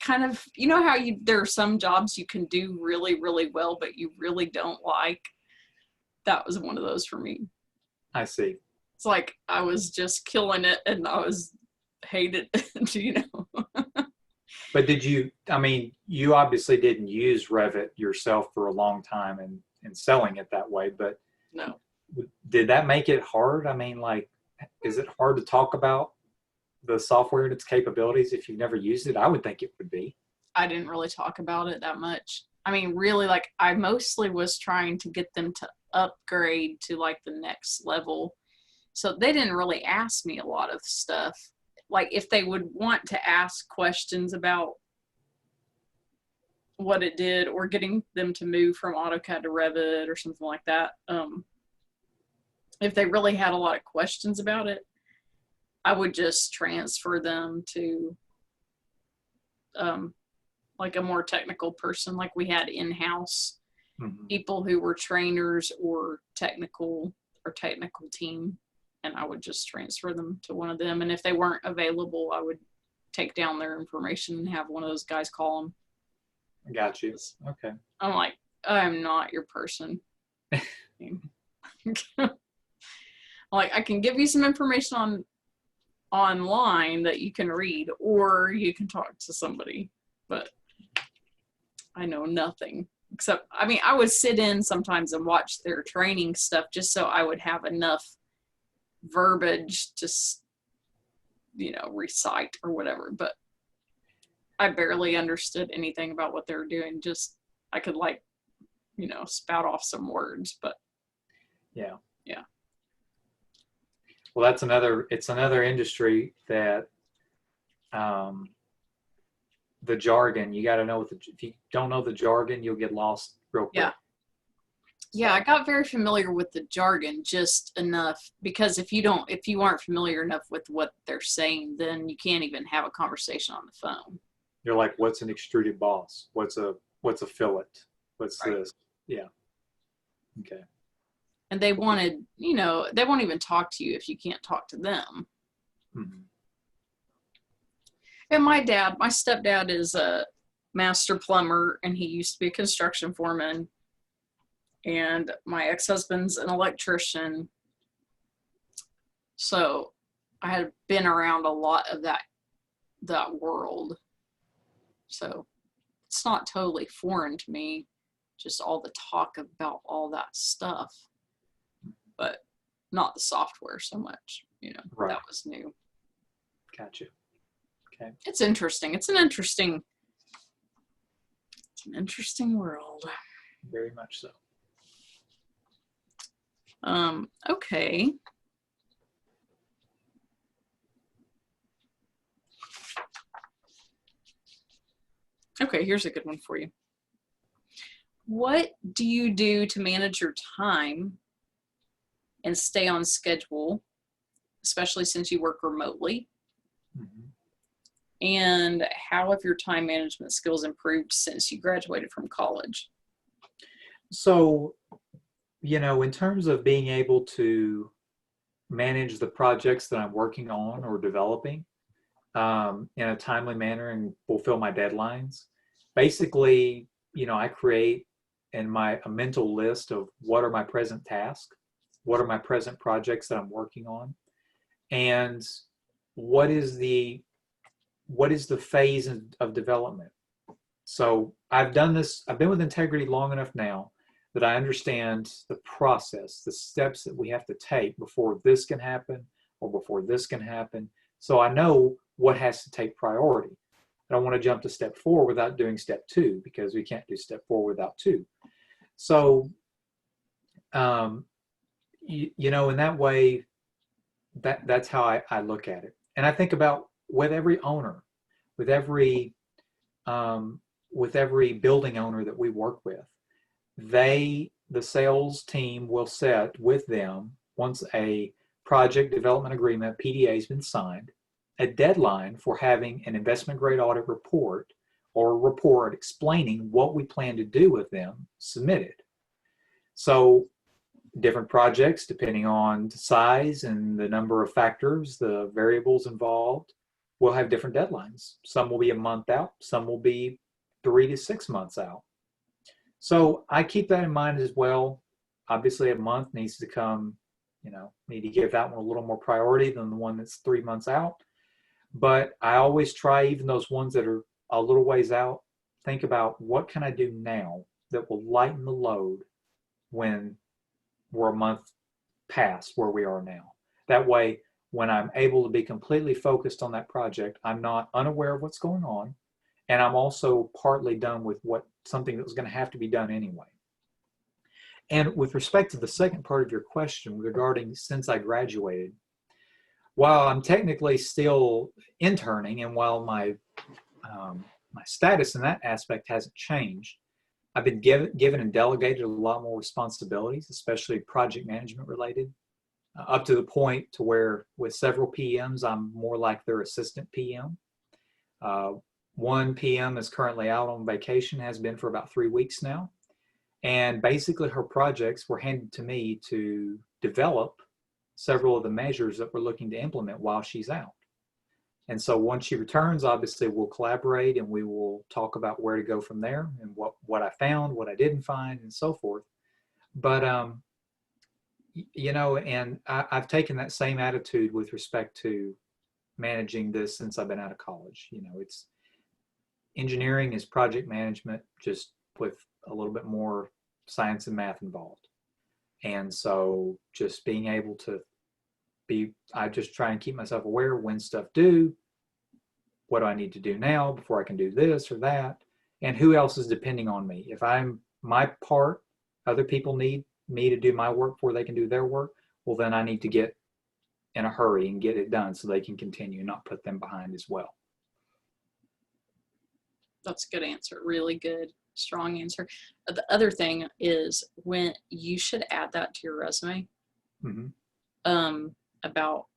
kind of, how there are some jobs you can do really, really well, but you really don't like. That was one of those for me. I see. It's like I was just killing it and I was hated, But did you, I mean, you obviously didn't use Revit yourself for a long time and selling it that way, but No, did that make it hard? I mean, like, is it hard to talk about the software and its capabilities if you've never used it? I would think it would be. I didn't really talk about it that much. I mean, really, like, I mostly was trying to get them to upgrade to like the next level. So they didn't really ask me a lot of stuff. Like, if they would want to ask questions about what it did or getting them to move from AutoCAD to Revit or something like that, if they really had a lot of questions about it, I would just transfer them to like a more technical person. Like, we had in-house people who were trainers or technical team, and I would just transfer them to one of them. And if they weren't available, I would take down their information and have one of those guys call them. Got you. Okay. I'm like, I'm not your person. Like, I can give you some information online that you can read, or you can talk to somebody, but I know nothing except, I mean, I would sit in sometimes and watch their training stuff just so I would have enough verbiage to, recite or whatever, but I barely understood anything about what they were doing. Just, I could spout off some words, but yeah. Yeah. Well, it's another industry that, the jargon, you got to know if you don't know the jargon, you'll get lost real quick. Yeah, I got very familiar with the jargon just enough, because if you aren't familiar enough with what they're saying, then you can't even have a conversation on the phone. You're like, what's an extruded boss? What's a fillet? What's Right. this? Yeah. Okay. And they won't even talk to you if you can't talk to them. Mm-hmm. And my stepdad is a master plumber, and he used to be a construction foreman. And my ex-husband's an electrician. So I had been around a lot of that world. So it's not totally foreign to me, just all the talk about all that stuff, but not the software so much, Right. That was new. Gotcha. Okay. It's interesting. It's an interesting world. Very much so. Okay. Okay, here's a good one for you. What do you do to manage your time and stay on schedule, especially since you work remotely? Mm-hmm. And how have your time management skills improved since you graduated from college? So, in terms of being able to manage the projects that I'm working on or developing in a timely manner and fulfill my deadlines, basically, I create a mental list of what are my present tasks, what are my present projects that I'm working on, and what is the phase of development. So I've been with Integrity long enough now that I understand the process, the steps that we have to take before this can happen or before this can happen. So I know what has to take priority. I don't want to jump to step 4 without doing step 2, because we can't do step 4 without 2. So, in that way, that's how I look at it. And I think about with every owner, with every building owner that we work with, the sales team will set with them, once a project development agreement, PDA, has been signed, a deadline for having an investment grade audit report or a report explaining what we plan to do with them submitted. So different projects, depending on the size and the number of factors, the variables involved, will have different deadlines. Some will be a month out, some will be 3 to 6 months out. So I keep that in mind as well. Obviously, a month needs to come, need to give that one a little more priority than the one that's 3 months out. But I always try, even those ones that are a little ways out, think about what can I do now that will lighten the load when we're a month past where we are now. That way, when I'm able to be completely focused on that project, I'm not unaware of what's going on, and I'm also partly done with something that was going to have to be done anyway. And with respect to the second part of your question regarding since I graduated, while I'm technically still interning, and while my status in that aspect hasn't changed, I've been given and delegated a lot more responsibilities, especially project management related, up to the point to where with several PMs, I'm more like their assistant PM. One PM is currently out on vacation, has been for about 3 weeks now. And basically her projects were handed to me to develop several of the measures that we're looking to implement while she's out. And so once she returns, obviously we'll collaborate and we will talk about where to go from there and what I found, what I didn't find, and so forth. But, and I've taken that same attitude with respect to managing this since I've been out of college. It's engineering is project management, just with a little bit more science and math involved. And so just being able to I just try and keep myself aware when stuff due, what do I need to do now before I can do this or that, and who else is depending on me. If I'm my part, other people need me to do my work before they can do their work, well, then I need to get in a hurry and get it done so they can continue, not put them behind as well. That's a good answer. Really good, strong answer. The other thing is when you should add that to your resume. Mm-hmm. About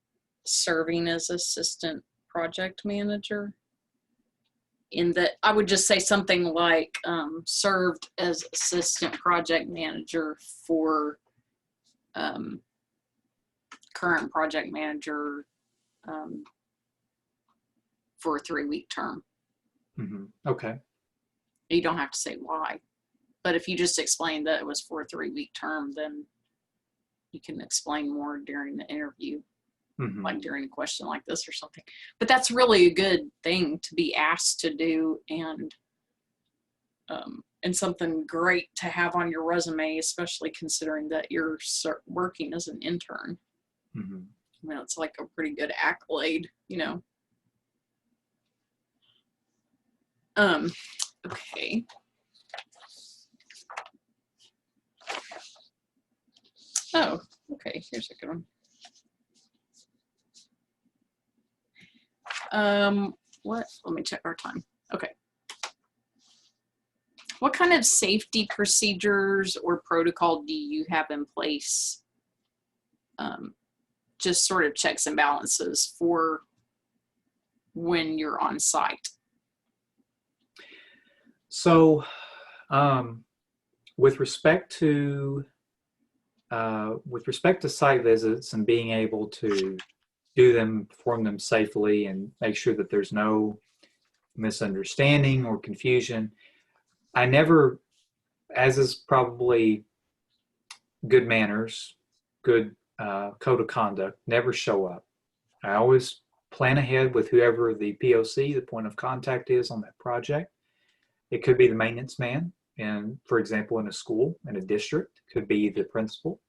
serving as assistant project manager. In that, I would just say something like served as assistant project manager for current project manager for a 3-week term. Mm-hmm. Okay. You don't have to say why, but if you just explain that it was for a 3-week term, then you can explain more during the interview, mm-hmm. like during a question like this or something. But that's really a good thing to be asked to do, and something great to have on your resume, especially considering that you're working as an intern. Mm-hmm. I mean, it's like a pretty good accolade, Okay. Oh, okay, here's a good one. Let me check our time. Okay. What kind of safety procedures or protocol do you have in place? Just sort of checks and balances for when you're on site. So, with respect to site visits and being able to do them, perform them safely, and make sure that there's no misunderstanding or confusion, I never, as is probably good manners, good code of conduct, never show up. I always plan ahead with whoever the POC, the point of contact, is on that project. It could be the maintenance man, and for example, in a school, in a district, could be the principal.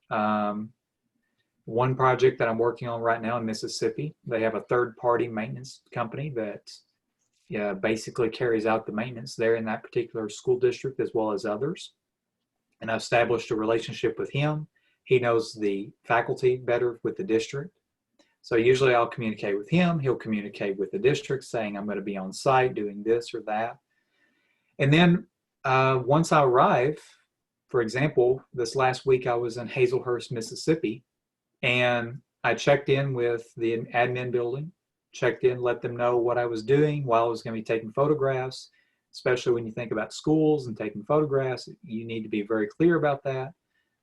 One project that I'm working on right now in Mississippi, they have a third-party maintenance company that basically carries out the maintenance there in that particular school district as well as others. And I've established a relationship with him. He knows the faculty better with the district. So usually I'll communicate with him. He'll communicate with the district saying I'm going to be on site doing this or that. And then once I arrive, for example, this last week I was in Hazelhurst, Mississippi, and I checked in with the admin building, checked in, let them know what I was doing while I was going to be taking photographs. Especially when you think about schools and taking photographs, you need to be very clear about that.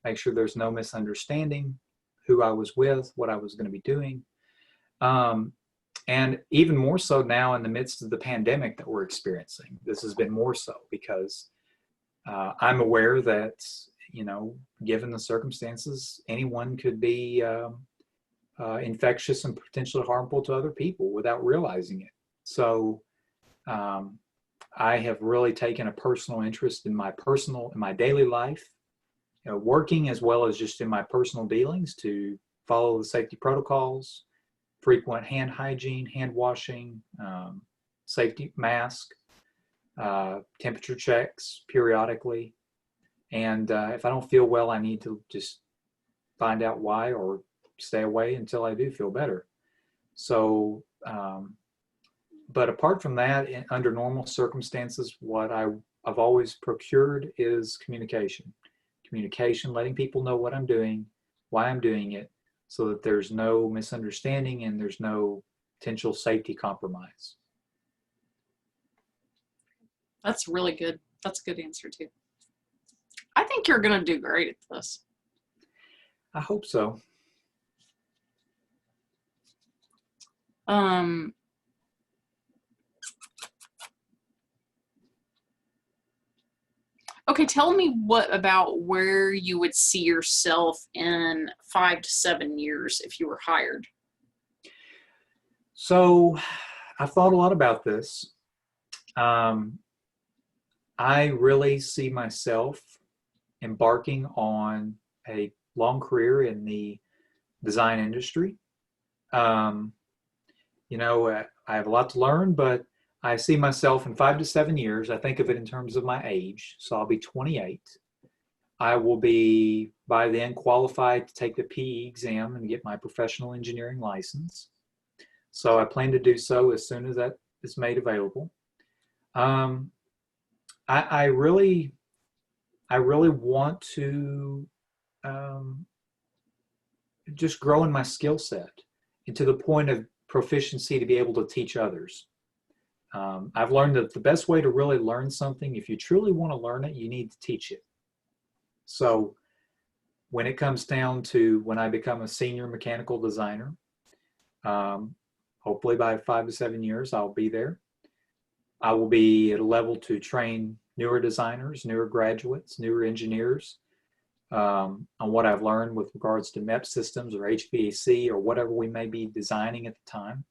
Make sure there's no misunderstanding who I was with, what I was going to be doing. And even more so now in the midst of the pandemic that we're experiencing. This has been more so because I'm aware that, given the circumstances, anyone could be infectious and potentially harmful to other people without realizing it. So I have really taken a personal interest in my daily life, working as well as just in my personal dealings to follow the safety protocols, frequent hand hygiene, hand washing, safety mask, temperature checks periodically. And if I don't feel well, I need to just find out why or stay away until I do feel better. So, but apart from that, under normal circumstances, what I've always procured is communication. Communication, letting people know what I'm doing, why I'm doing it, so that there's no misunderstanding and there's no potential safety compromise. That's really good. That's a good answer too. I think you're going to do great at this. I hope so. Okay, tell me what about where you would see yourself in 5 to 7 years if you were hired? So I've thought a lot about this. I really see myself embarking on a long career in the design industry. I have a lot to learn, but I see myself in 5 to 7 years. I think of it in terms of my age. So I'll be 28. I will be by then qualified to take the PE exam and get my professional engineering license. So I plan to do so as soon as that is made available. I really want to just grow in my skill set and to the point of proficiency to be able to teach others. I've learned that the best way to really learn something, if you truly want to learn it, you need to teach it. So when it comes down to when I become a senior mechanical designer, hopefully by 5 to 7 years, I'll be there. I will be at a level to train newer designers, newer graduates, newer engineers on what I've learned with regards to MEP systems or HVAC or whatever we may be designing at the time.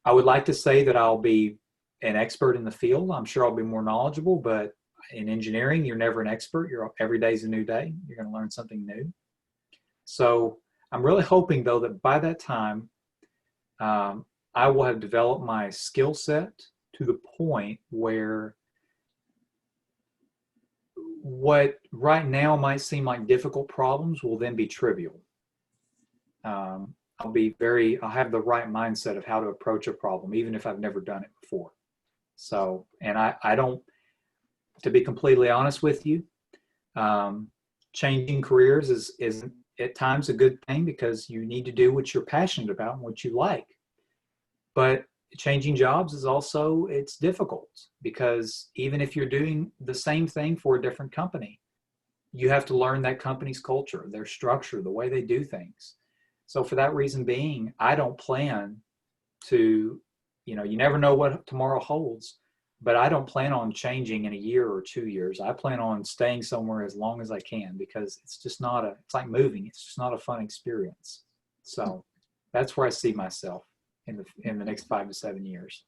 I would like to say that I'll be an expert in the field. I'm sure I'll be more knowledgeable, but in engineering, you're never an expert. Every day's a new day. You're going to learn something new. So I'm really hoping, though, that by that time, I will have developed my skill set to the point where what right now might seem like difficult problems will then be trivial. I'll have the right mindset of how to approach a problem, even if I've never done it before. So, and I don't, to be completely honest with you, changing careers is at times a good thing because you need to do what you're passionate about and what you like. But changing jobs is also, it's difficult because even if you're doing the same thing for a different company, you have to learn that company's culture, their structure, the way they do things. So for that reason being, I don't plan to, you never know what tomorrow holds, but I don't plan on changing in a year or 2 years. I plan on staying somewhere as long as I can because it's just it's like moving. It's just not a fun experience. So that's where I see myself in the next 5 to 7 years.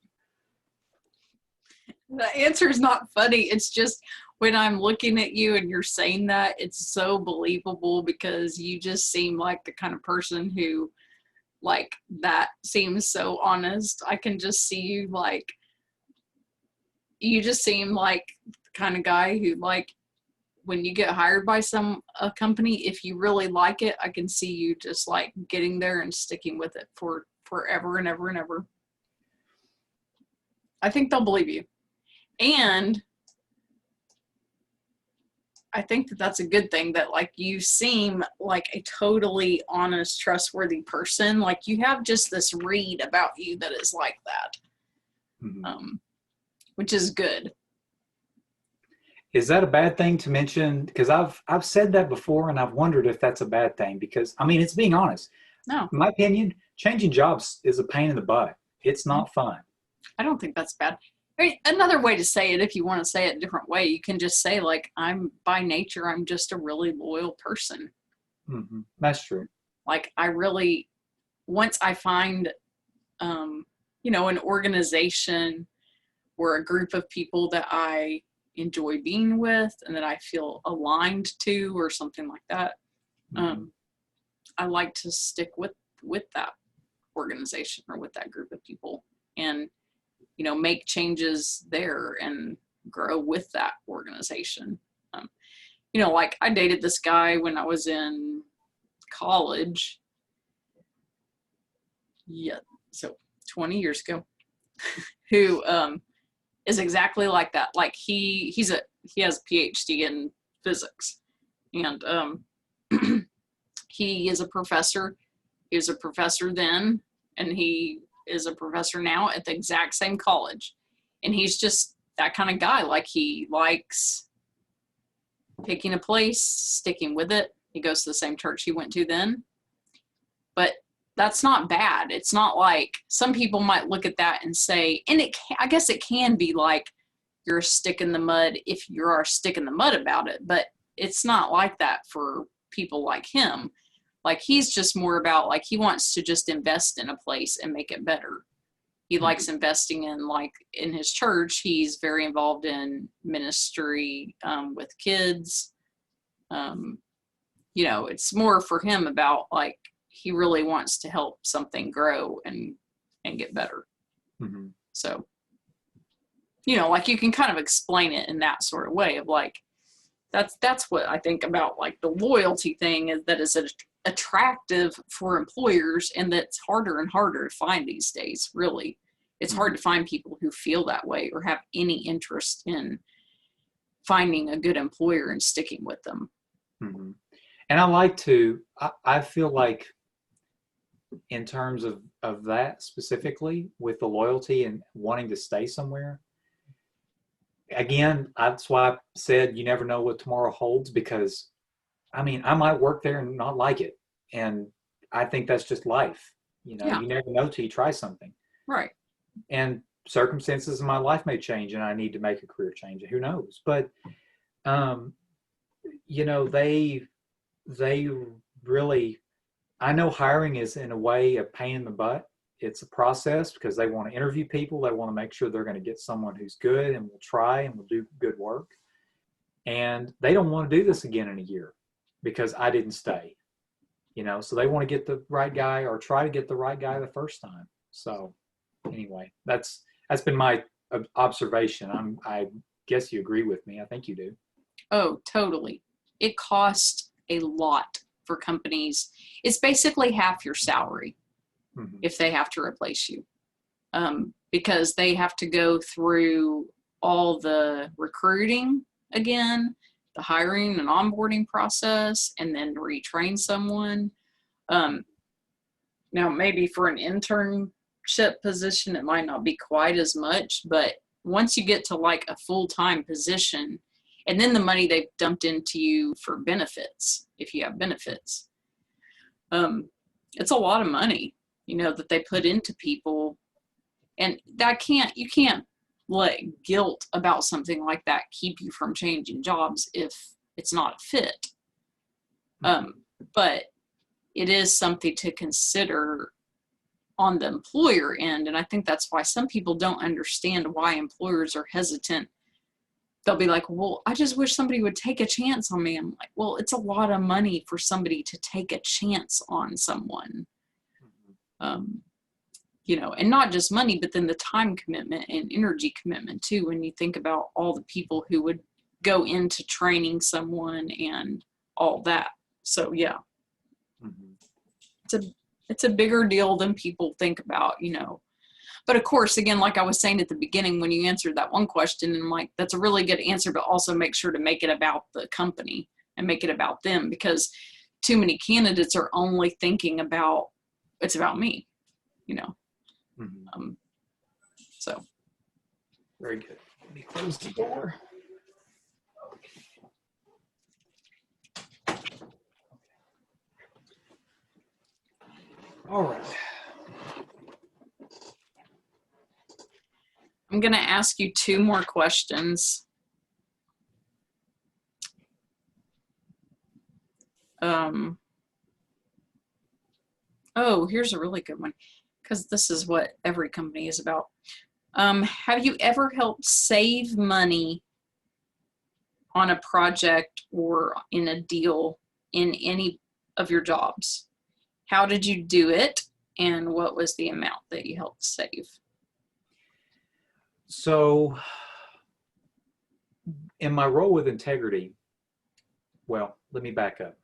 The answer is not funny. It's just when I'm looking at you and you're saying that, it's so believable because you just seem like the kind of person who, like, that seems so honest. I can just see you, like, you just seem like the kind of guy who, like, when you get hired by a company, if you really like it, I can see you just, like, getting there and sticking with it for forever and ever and ever. I think they'll believe you. And I think that that's a good thing that, like, you seem like a totally honest, trustworthy person. Like, you have just this read about you that is like that, which is good. Is that a bad thing to mention? Because I've said that before and I've wondered if that's a bad thing because, I mean, it's being honest. No. In my opinion, changing jobs is a pain in the butt. It's not fun. I don't think that's bad. Another way to say it, if you want to say it a different way, you can just say, like, by nature, I'm just a really loyal person. Mm-hmm. That's true. Like, once I find, an organization we're a group of people that I enjoy being with and that I feel aligned to, or something like that. I like to stick with that organization or with that group of people, and make changes there and grow with that organization. Like I dated this guy when I was in college. Yeah, so 20 years ago, who is exactly like that. Like he has a PhD in physics, and he is a professor. He was a professor then, and he is a professor now at the exact same college. And he's just that kind of guy. Like, he likes picking a place, sticking with it. He goes to the same church he went to then. But that's not bad. It's not like some people might look at that and say, and I guess it can be like you're a stick in the mud if you're a stick in the mud about it. But it's not like that for people like him. Like, he's just more about, like, he wants to just invest in a place and make it better. He likes investing in his church. He's very involved in ministry with kids. It's more for him about, like, he really wants to help something grow and get better. Mm-hmm. So, like, you can kind of explain it in that sort of way of, like, that's what I think about, like, the loyalty thing is that is attractive for employers, and that's harder and harder to find these days. Really, it's hard to find people who feel that way or have any interest in finding a good employer and sticking with them. Mm-hmm. And I feel like in terms of that specifically with the loyalty and wanting to stay somewhere, again, that's why I said you never know what tomorrow holds, because I might work there and not like it. And I think that's just life. Yeah. You never know till you try something. Right. And circumstances in my life may change and I need to make a career change. Who knows? But, they really, I know hiring is in a way a pain in the butt. It's a process because they want to interview people. They want to make sure they're going to get someone who's good and will try and will do good work. And they don't want to do this again in a year because I didn't stay, so they want to get the right guy or try to get the right guy the first time. So anyway, that's been my observation. I guess you agree with me. I think you do. Oh, totally. It costs a lot for companies. It's basically half your salary if they have to replace you, because they have to go through all the recruiting again, the hiring and onboarding process, and then retrain someone. Now, maybe for an internship position, it might not be quite as much, but once you get to like a full-time position, and then the money they've dumped into you for benefits, if you have benefits, it's a lot of money, that they put into people. And you can't let guilt about something like that keep you from changing jobs if it's not a fit. But it is something to consider on the employer end. And I think that's why some people don't understand why employers are hesitant. They'll be like, well, I just wish somebody would take a chance on me. I'm like, well, it's a lot of money for somebody to take a chance on someone. And not just money, but then the time commitment and energy commitment too, when you think about all the people who would go into training someone and all that. So yeah, it's a bigger deal than people think about, But of course, again, like I was saying at the beginning, when you answered that one question, and I'm like, that's a really good answer, but also make sure to make it about the company and make it about them, because too many candidates are only thinking about, it's about me, So. Very good. Let me close the door. All right. I'm going to ask you 2 more questions. Here's a really good one, because this is what every company is about. Have you ever helped save money on a project or in a deal in any of your jobs? How did you do it, and what was the amount that you helped save? So in my role with Integrity, well, let me back up.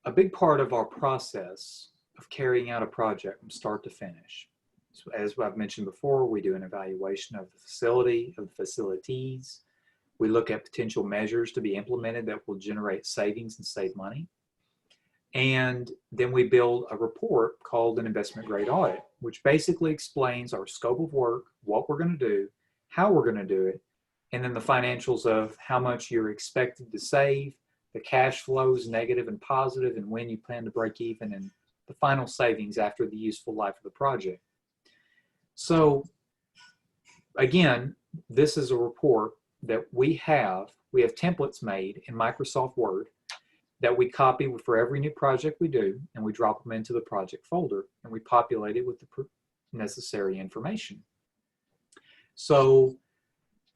A big part of our process of carrying out a project from start to finish, so as I've mentioned before, we do an evaluation of the facility, of the facilities. We look at potential measures to be implemented that will generate savings and save money. And then we build a report called an investment grade audit, which basically explains our scope of work, what we're going to do, how we're going to do it, and then the financials of how much you're expected to save, the cash flows, negative and positive, and when you plan to break even, and the final savings after the useful life of the project. So again, this is a report that we have templates made in Microsoft Word that we copy for every new project we do, and we drop them into the project folder, and we populate it with the necessary information. So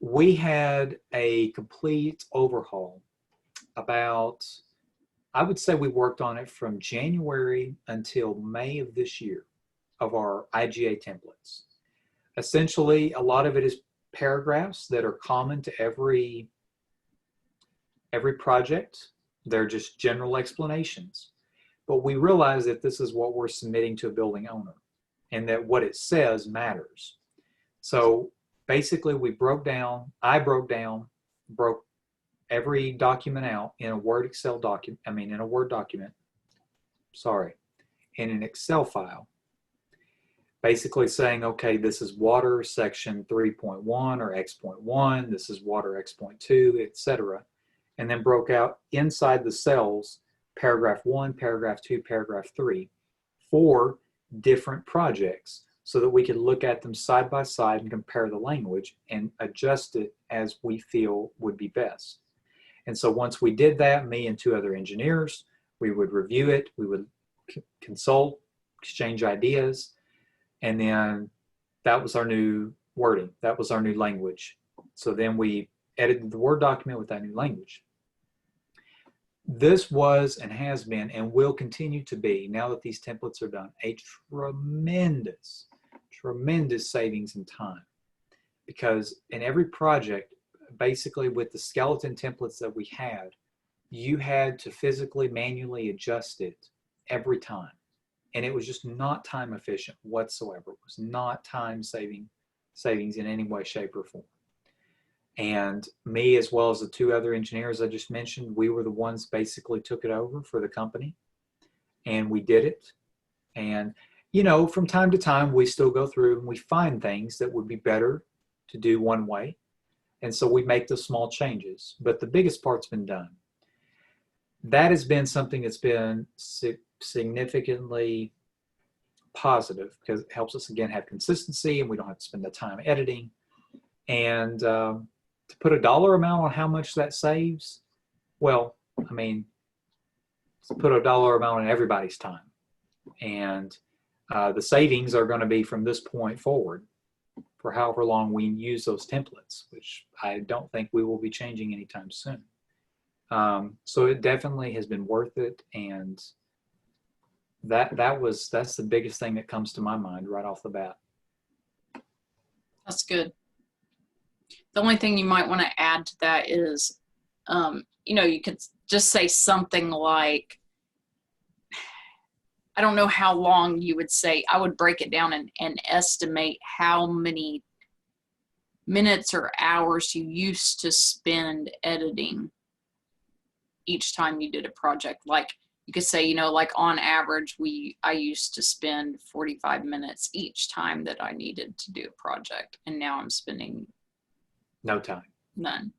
we had a complete overhaul about, I would say we worked on it from January until May of this year, of our IGA templates. Essentially, a lot of it is paragraphs that are common to every project. They're just general explanations. But we realize that this is what we're submitting to a building owner, and that what it says matters. So basically I broke every document out in a Word document, in an Excel file. Basically saying, okay, this is water section 3.1 or X.1, this is water X.2, etc. And then broke out inside the cells, paragraph 1, paragraph 2, paragraph 3, for different projects, so that we could look at them side by side and compare the language and adjust it as we feel would be best. And so once we did that, me and 2 other engineers, we would review it, we would consult, exchange ideas, and then that was our new wording, that was our new language. So then we edited the Word document with that new language. This was and has been and will continue to be, now that these templates are done, a tremendous savings in time. Because in every project, basically with the skeleton templates that we had, you had to physically, manually adjust it every time. And it was just not time efficient whatsoever. It was not time savings in any way, shape, or form. And me, as well as the 2 other engineers I just mentioned, we were the ones basically took it over for the company, and we did it. And, you know, from time to time, we still go through and we find things that would be better to do one way. And so we make those small changes, but the biggest part's been done. That has been something that's been significantly positive, because it helps us, again, have consistency, and we don't have to spend the time editing. And to put a dollar amount on how much that saves, well, I mean, put a dollar amount on everybody's time. And the savings are going to be from this point forward for however long we use those templates, which I don't think we will be changing anytime soon. So it definitely has been worth it, and that's the biggest thing that comes to my mind right off the bat. That's good. The only thing you might want to add to that is, you know, you could just say something like, I don't know how long you would say, I would break it down and estimate how many minutes or hours you used to spend editing each time you did a project. Like you could say, you know, like on average, I used to spend 45 minutes each time that I needed to do a project, and now I'm spending no time. None.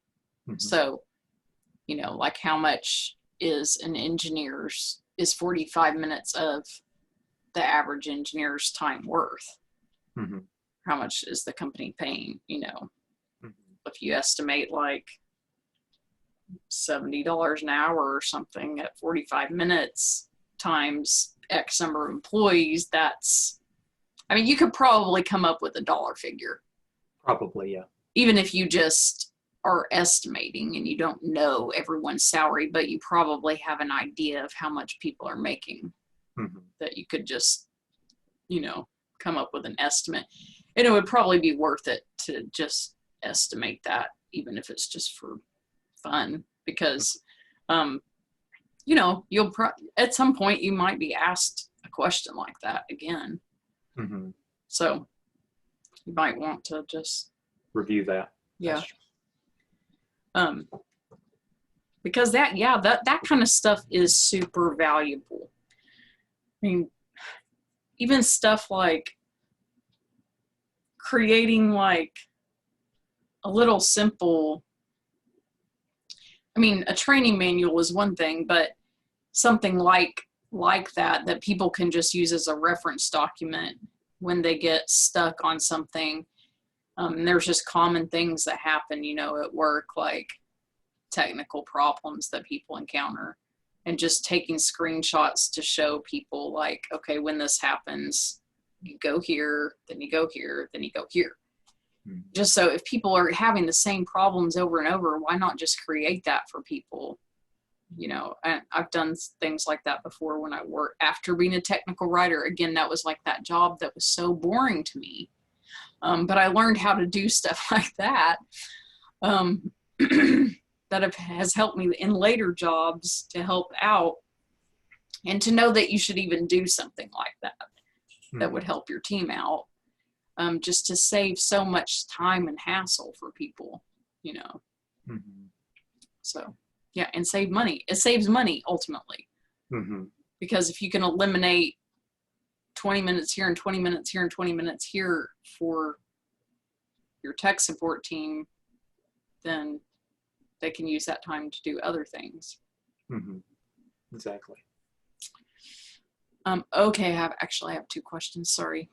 Mm-hmm. So, you know, like how much is 45 minutes of the average engineer's time worth? Mm-hmm. How much is the company paying, you know? Mm-hmm. If you estimate like $70 an hour or something at 45 minutes times X number of employees, I mean, you could probably come up with a dollar figure. Probably, yeah. Even if you just are estimating and you don't know everyone's salary, but you probably have an idea of how much people are making, that you could just, come up with an estimate. And it would probably be worth it to just estimate that, even if it's just for fun, because, you'll at some point you might be asked a question like that again. So you might want to just review that. Yeah. Because that kind of stuff is super valuable. I mean, even stuff like creating like a little simple, a training manual is one thing, but something like that people can just use as a reference document when they get stuck on something. There's just common things that happen, at work, like technical problems that people encounter, and just taking screenshots to show people like, okay, when this happens, you go here, then you go here, then you go here. Just so if people are having the same problems over and over, why not just create that for people? And I've done things like that before when I worked after being a technical writer. Again, that was like that job that was so boring to me. But I learned how to do stuff like that. That has helped me in later jobs to help out, and to know that you should even do something like that that would help your team out, just to save so much time and hassle for people, So, yeah, and save money. It saves money ultimately, because if you can eliminate 20 minutes here and 20 minutes here and 20 minutes here for your tech support team, then they can use that time to do other things. Exactly. Okay, I have 2 questions. Sorry.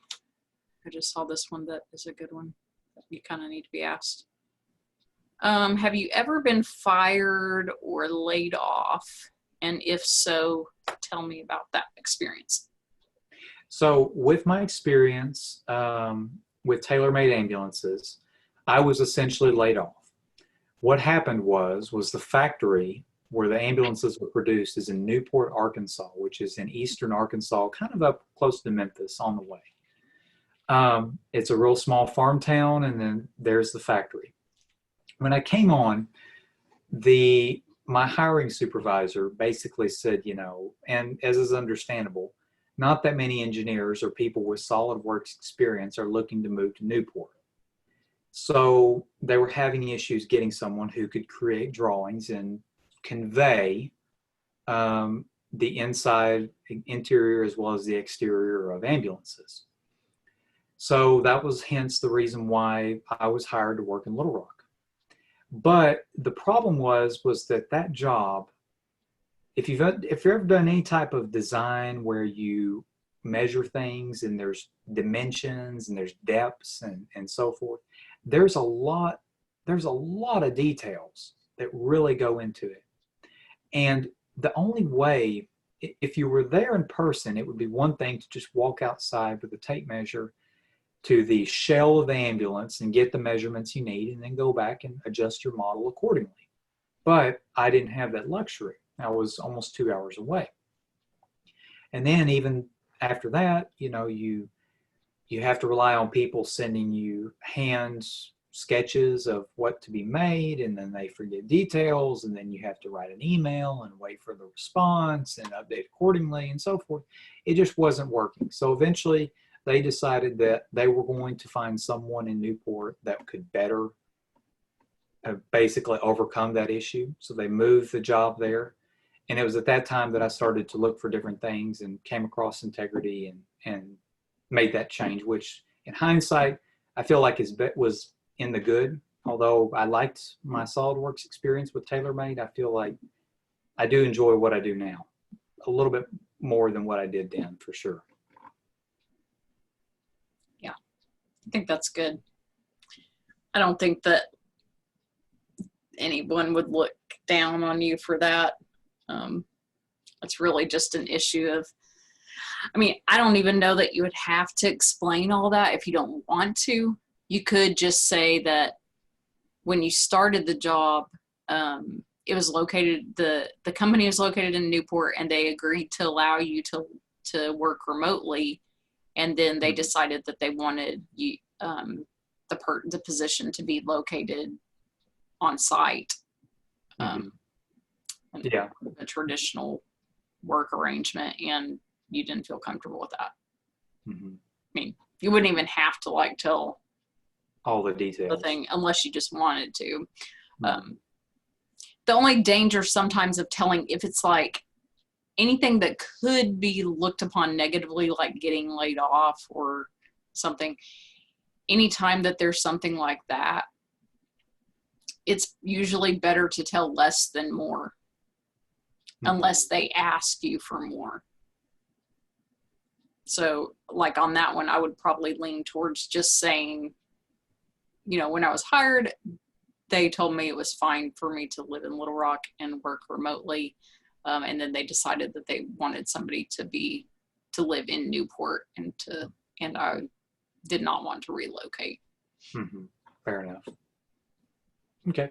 I just saw this one that is a good one that you kind of need to be asked. Have you ever been fired or laid off? And if so, tell me about that experience. So with my experience with tailor-made ambulances, I was essentially laid off. What happened was the factory where the ambulances were produced is in Newport, Arkansas, which is in eastern Arkansas, kind of up close to Memphis on the way. It's a real small farm town, and then there's the factory. When I came on, my hiring supervisor basically said, and as is understandable, not that many engineers or people with SolidWorks experience are looking to move to Newport. So they were having issues getting someone who could create drawings and convey the inside, interior, as well as the exterior of ambulances. So that was hence the reason why I was hired to work in Little Rock. But the problem was that job, if you've ever done any type of design where you measure things and there's dimensions and there's depths and so forth, there's a lot of details that really go into it. And the only way, if you were there in person, it would be one thing to just walk outside with a tape measure to the shell of the ambulance and get the measurements you need, and then go back and adjust your model accordingly. But I didn't have that luxury. I was almost 2 hours away. And then even after that, you have to rely on people sending you hand sketches of what to be made, and then they forget details, and then you have to write an email and wait for the response and update accordingly and so forth. It just wasn't working. So eventually they decided that they were going to find someone in Newport that could better basically overcome that issue. So they moved the job there. And it was at that time that I started to look for different things and came across Integrity and made that change, which in hindsight, I feel like was in the good. Although I liked my SolidWorks experience with TaylorMade, I feel like I do enjoy what I do now a little bit more than what I did then, for sure. Yeah, I think that's good. I don't think that anyone would look down on you for that. It's really just an issue of, I don't even know that you would have to explain all that if you don't want to. you could just say that when you started the job, it was located, the company was located in Newport, and they agreed to allow you to work remotely. And then they decided that they wanted you, the position to be located on site. Yeah. A traditional work arrangement, and you didn't feel comfortable with that. I mean, you wouldn't even have to like tell all the details the thing unless you just wanted to. The only danger sometimes of telling, if it's like anything that could be looked upon negatively, like getting laid off or something, anytime that there's something like that, it's usually better to tell less than more, unless they ask you for more. So like on that one, I would probably lean towards just saying, you know, when I was hired, they told me it was fine for me to live in Little Rock and work remotely. And then they decided that they wanted somebody to live in Newport, and I did not want to relocate. Fair enough. Okay.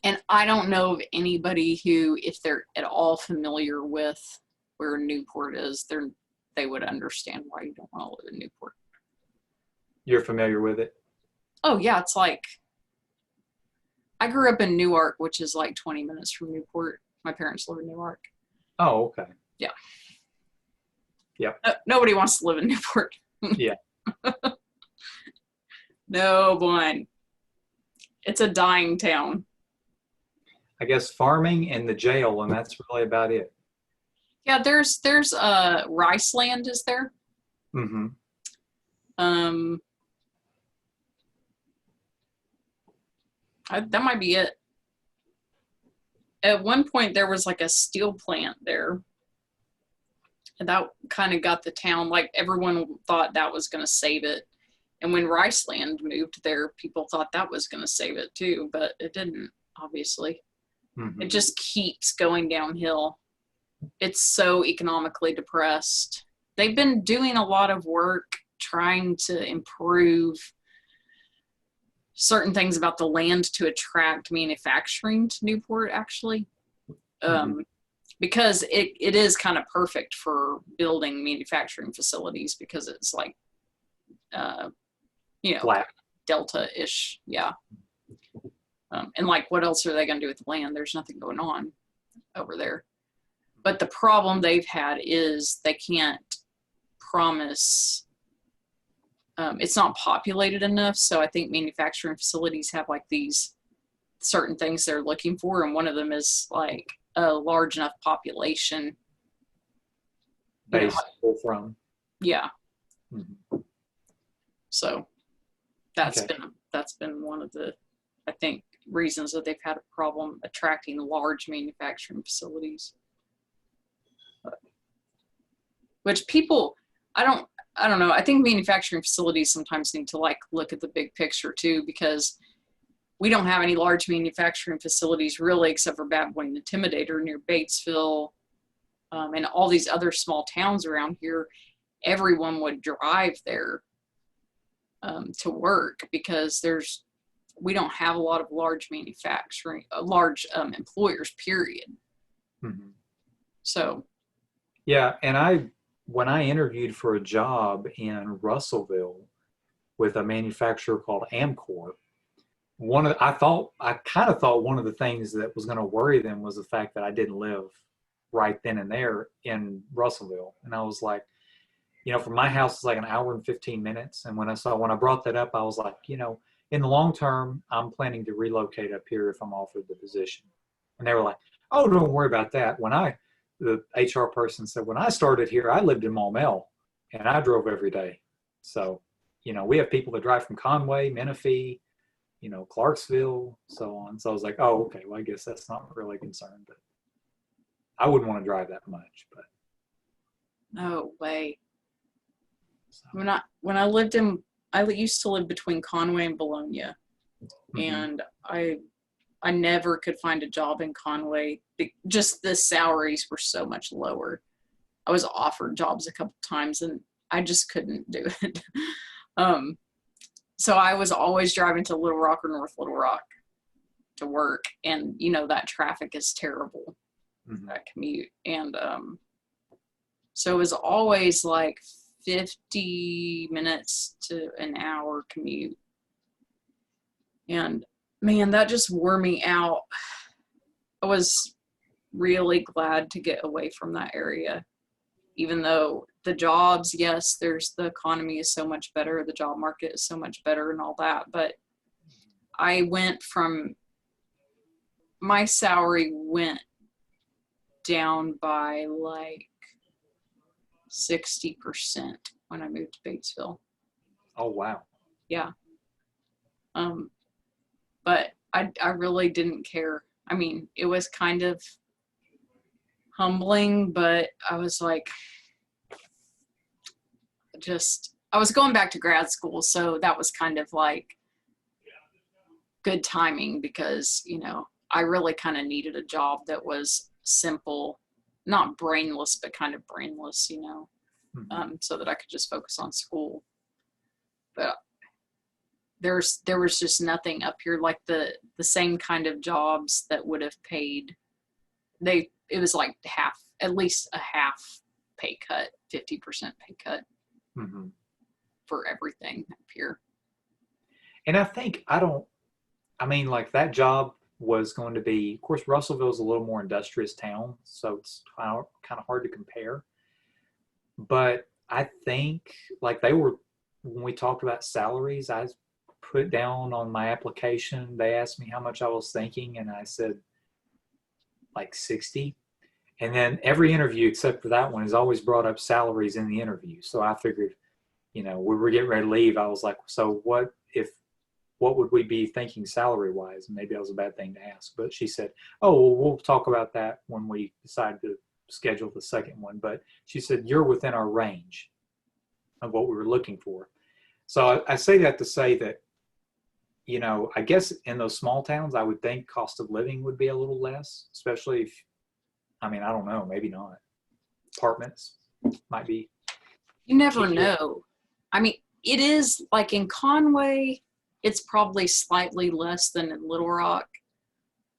And I don't know of anybody who, if they're at all familiar with where Newport is, they would understand why you don't want to live in Newport. You're familiar with it? Oh yeah, it's like, I grew up in Newark, which is like 20 minutes from Newport. My parents live in Newark. Oh, okay. Yeah. Yep. Nobody wants to live in Newport. Yeah. No one. It's a dying town. I guess farming and the jail, and that's really about it. Yeah, there's rice land, is there? That might be it. At one point, there was like a steel plant there. And that kind of got the town, like everyone thought that was going to save it. And when Riceland moved there, people thought that was going to save it too, but it didn't, obviously. It just keeps going downhill. It's so economically depressed. They've been doing a lot of work trying to improve certain things about the land to attract manufacturing to Newport, actually. Because it is kind of perfect for building manufacturing facilities, because it's like, you know, flat, delta-ish. Yeah. And like, what else are they going to do with the land? There's nothing going on over there. But the problem they've had is they can't promise, it's not populated enough. So I think manufacturing facilities have like these certain things they're looking for. And one of them is like a large enough population. Base from. Yeah. So that's been one of the, I think, reasons that they've had a problem attracting large manufacturing facilities. Which people, I don't know. I think manufacturing facilities sometimes need to like look at the big picture too, because we don't have any large manufacturing facilities really, except for Bad Boy and Intimidator near Batesville, and all these other small towns around here. Everyone would drive there to work, because we don't have a lot of large manufacturing, large employers, period. So. Yeah, and when I interviewed for a job in Russellville with a manufacturer called Amcor, I kind of thought one of the things that was going to worry them was the fact that I didn't live right then and there in Russellville. And I was like, you know, from my house, it's like an hour and 15 minutes. And when I brought that up, I was like, you know, in the long term, I'm planning to relocate up here if I'm offered the position. And they were like, oh, don't worry about that. The HR person said, when I started here, I lived in Maumelle and I drove every day. So, you know, we have people that drive from Conway, Menifee, you know, Clarksville, so on. So I was like, oh, okay, well, I guess that's not really a concern, but I wouldn't want to drive that much, but. No way. So. When I used to live between Conway and Bologna, and I never could find a job in Conway. Just the salaries were so much lower. I was offered jobs a couple times and I just couldn't do it. So I was always driving to Little Rock or North Little Rock to work. And, you know, that traffic is terrible, that commute. And so it was always like 50 minutes to an hour commute. And man, that just wore me out. I was really glad to get away from that area, even though the jobs, yes, the economy is so much better, the job market is so much better and all that, but my salary went down by like 60% when I moved to Batesville. Oh, wow. Yeah. But I really didn't care. I mean, it was kind of humbling, but I was like, I was going back to grad school, so that was kind of like good timing because, you know, I really kind of needed a job that was simple, not brainless, but kind of brainless, you know, so that I could just focus on school. But there was just nothing up here like the same kind of jobs that would have paid. It was like at least a half pay cut, 50% pay cut for everything up here. And I mean, like that job was going to be, of course, Russellville is a little more industrious town, so it's kind of hard to compare. But I think like when we talked about salaries, I put down on my application, they asked me how much I was thinking, and I said like 60. And then every interview except for that one has always brought up salaries in the interview. So I figured, you know, we were getting ready to leave. I was like, so what would we be thinking salary wise? Maybe that was a bad thing to ask, but she said, oh, well, we'll talk about that when we decide to schedule the second one. But she said, you're within our range of what we were looking for. So I say that to say that, you know, I guess in those small towns, I would think cost of living would be a little less, especially if, I mean, I don't know, maybe not. Apartments might be. You never know. I mean, it is like in Conway, it's probably slightly less than in Little Rock.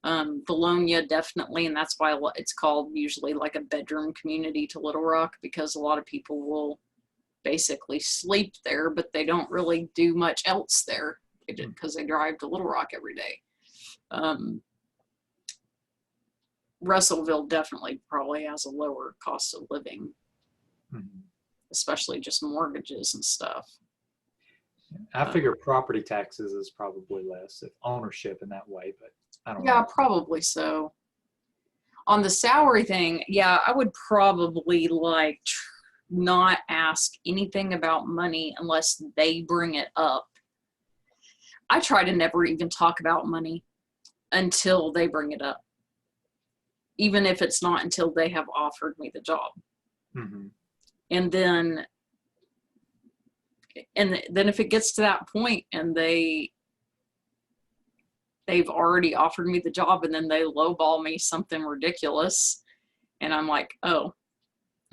Bologna definitely, and that's why it's called usually like a bedroom community to Little Rock, because a lot of people will basically sleep there, but they don't really do much else there because they drive to Little Rock every day. Russellville definitely probably has a lower cost of living, especially just mortgages and stuff. I figure property taxes is probably less, if ownership in that way, but I don't know. Yeah, probably so. On the salary thing, yeah, I would probably like not ask anything about money unless they bring it up. I try to never even talk about money until they bring it up, even if it's not until they have offered me the job. And then if it gets to that point and they've already offered me the job and then they lowball me something ridiculous and I'm like, oh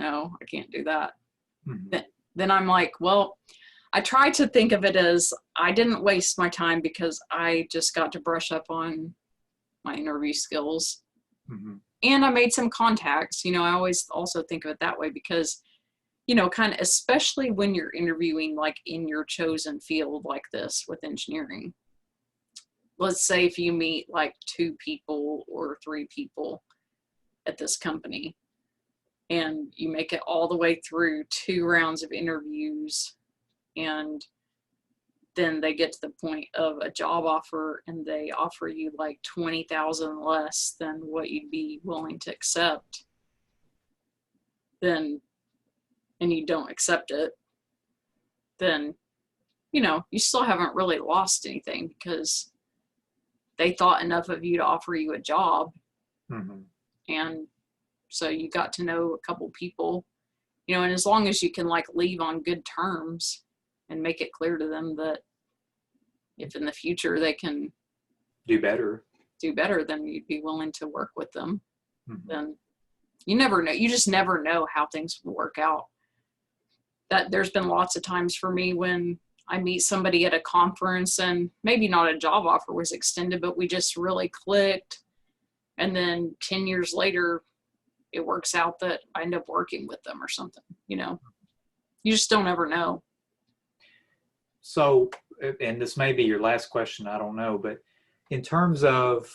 no, I can't do that. Then I'm like, well, I try to think of it as I didn't waste my time because I just got to brush up on my interview skills. And I made some contacts. You know, I always also think of it that way because, you know, kind of, especially when you're interviewing like in your chosen field like this with engineering. Let's say if you meet like 2 people or 3 people at this company and you make it all the way through 2 rounds of interviews and then they get to the point of a job offer and they offer you like $20,000 less than what you'd be willing to accept, then, and you don't accept it, then, you know, you still haven't really lost anything because they thought enough of you to offer you a job. And so you got to know a couple people, you know, and as long as you can like leave on good terms and make it clear to them that if in the future they can do better, then you'd be willing to work with them. Then you never know. You just never know how things will work out. That there's been lots of times for me when I meet somebody at a conference and maybe not a job offer was extended, but we just really clicked. And then 10 years later, it works out that I end up working with them or something, you know. You just don't ever know. So, and this may be your last question, I don't know, but in terms of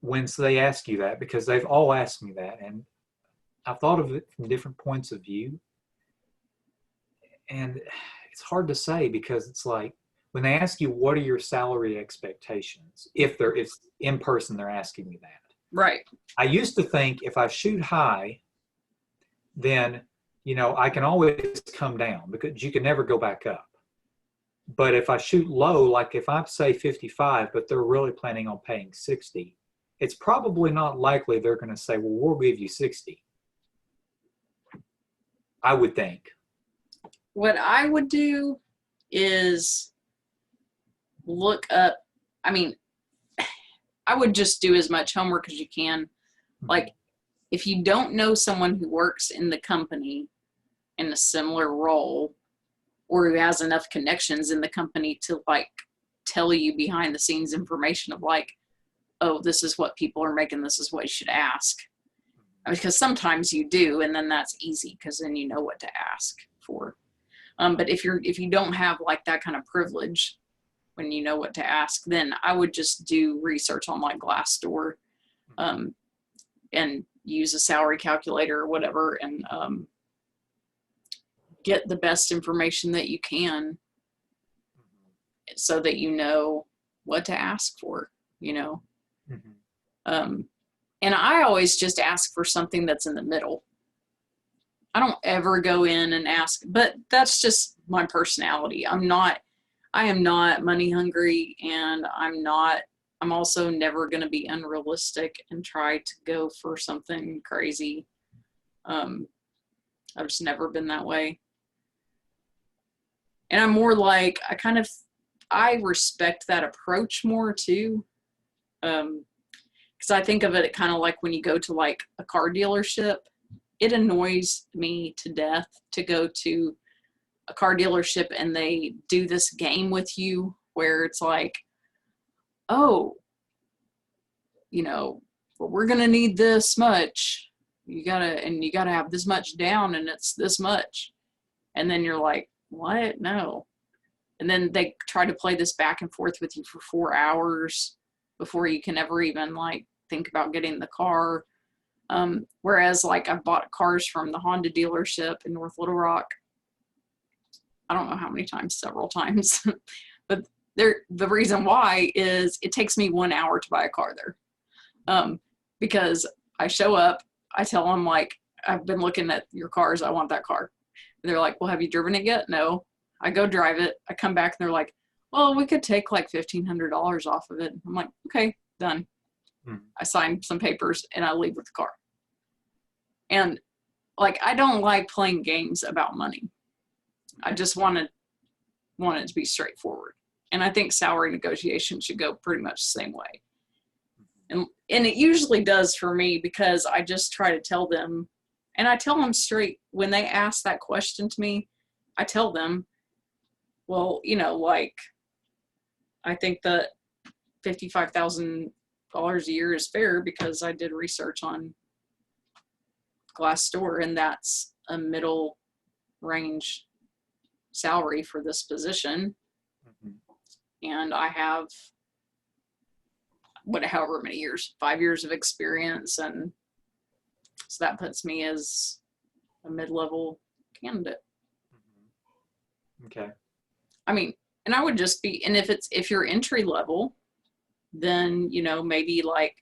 when they ask you that, because they've all asked me that, and I've thought of it from different points of view, and it's hard to say because it's like when they ask you what are your salary expectations, if it's in person, they're asking me that. Right. I used to think if I shoot high, then I can always come down because you can never go back up. But if I shoot low, like if I say 55, but they're really planning on paying 60, it's probably not likely they're going to say, well, we'll give you 60. I would think. What I would do is look up, I mean, I would just do as much homework as you can. Like, if you don't know someone who works in the company in a similar role, or who has enough connections in the company to like tell you behind the scenes information of like, oh, this is what people are making, this is what you should ask. Because sometimes you do, and then that's easy because then you know what to ask for. But if you don't have like that kind of privilege when you know what to ask, then I would just do research on like Glassdoor, and use a salary calculator or whatever, and get the best information that you can so that you know what to ask for, you know. And I always just ask for something that's in the middle. I don't ever go in and ask, but that's just my personality. I am not money hungry, and I'm also never going to be unrealistic and try to go for something crazy. I've just never been that way. And I'm more like, I respect that approach more too. Because I think of it kind of like when you go to like a car dealership, it annoys me to death to go to a car dealership and they do this game with you where it's like, oh, well, we're going to need this much. You gotta have this much down, and it's this much. And then you're like, what? No. And then they try to play this back and forth with you for 4 hours before you can ever even like think about getting the car. Whereas like I've bought cars from the Honda dealership in North Little Rock. I don't know how many times, several times, but the reason why is it takes me 1 hour to buy a car there. Because I show up, I tell them like, I've been looking at your cars, I want that car. And they're like, well, have you driven it yet? No. I go drive it. I come back and they're like, well, we could take like $1,500 off of it. I'm like, okay, done. I sign some papers and I leave with the car. And like, I don't like playing games about money. I just want it to be straightforward. And I think salary negotiation should go pretty much the same way. And it usually does for me, because I just try to tell them, and I tell them straight when they ask that question to me, I tell them, well, like, I think that $55,000 a year is fair because I did research on Glassdoor, and that's a middle range salary for this position. And I have however many years, 5 years of experience. And so that puts me as a mid-level candidate. Okay. I mean, and I would just be, and if you're entry level, then, maybe like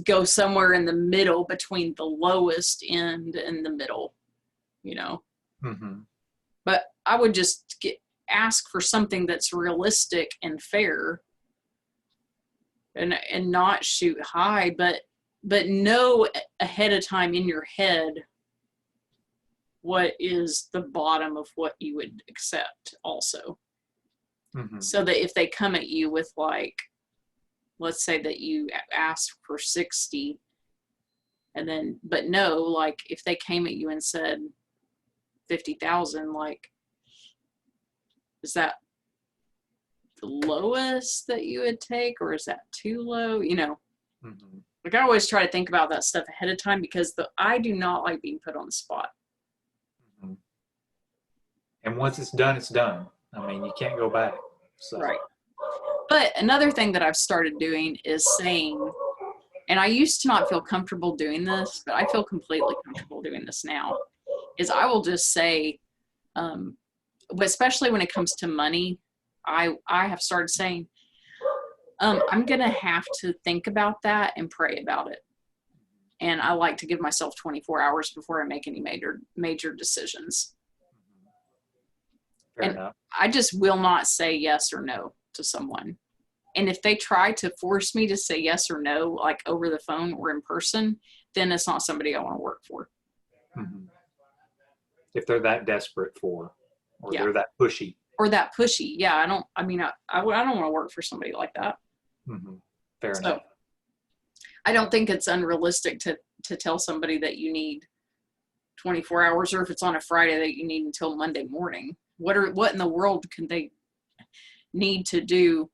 go somewhere in the middle between the lowest end and the middle, But I would just ask for something that's realistic and fair, and not shoot high, but know ahead of time in your head what is the bottom of what you would accept also. So that if they come at you with like, let's say that you asked for 60, and then, but no, like if they came at you and said 50,000, like, is that the lowest that you would take, or is that too low? You know, Mhm. like I always try to think about that stuff ahead of time because I do not like being put on the spot. Mhm. And once it's done, it's done. I mean, you can't go back. So, Right. But another thing that I've started doing is saying, and I used to not feel comfortable doing this, but I feel completely comfortable doing this now, is I will just say, especially when it comes to money, I have started saying, I'm going to have to think about that and pray about it. And I like to give myself 24 hours before I make any major decisions. fair And enough. I just will not say yes or no to someone. And if they try to force me to say yes or no, like over the phone or in person, then it's not somebody I want to work for. Mhm. If they're that desperate for, or Yeah. they're that pushy. Or that pushy. Yeah. I don't want to work for somebody like that. Mhm. Fair So enough. I don't think it's unrealistic to tell somebody that you need 24 hours, or if it's on a Friday that you need until Monday morning. What in the world can they need to do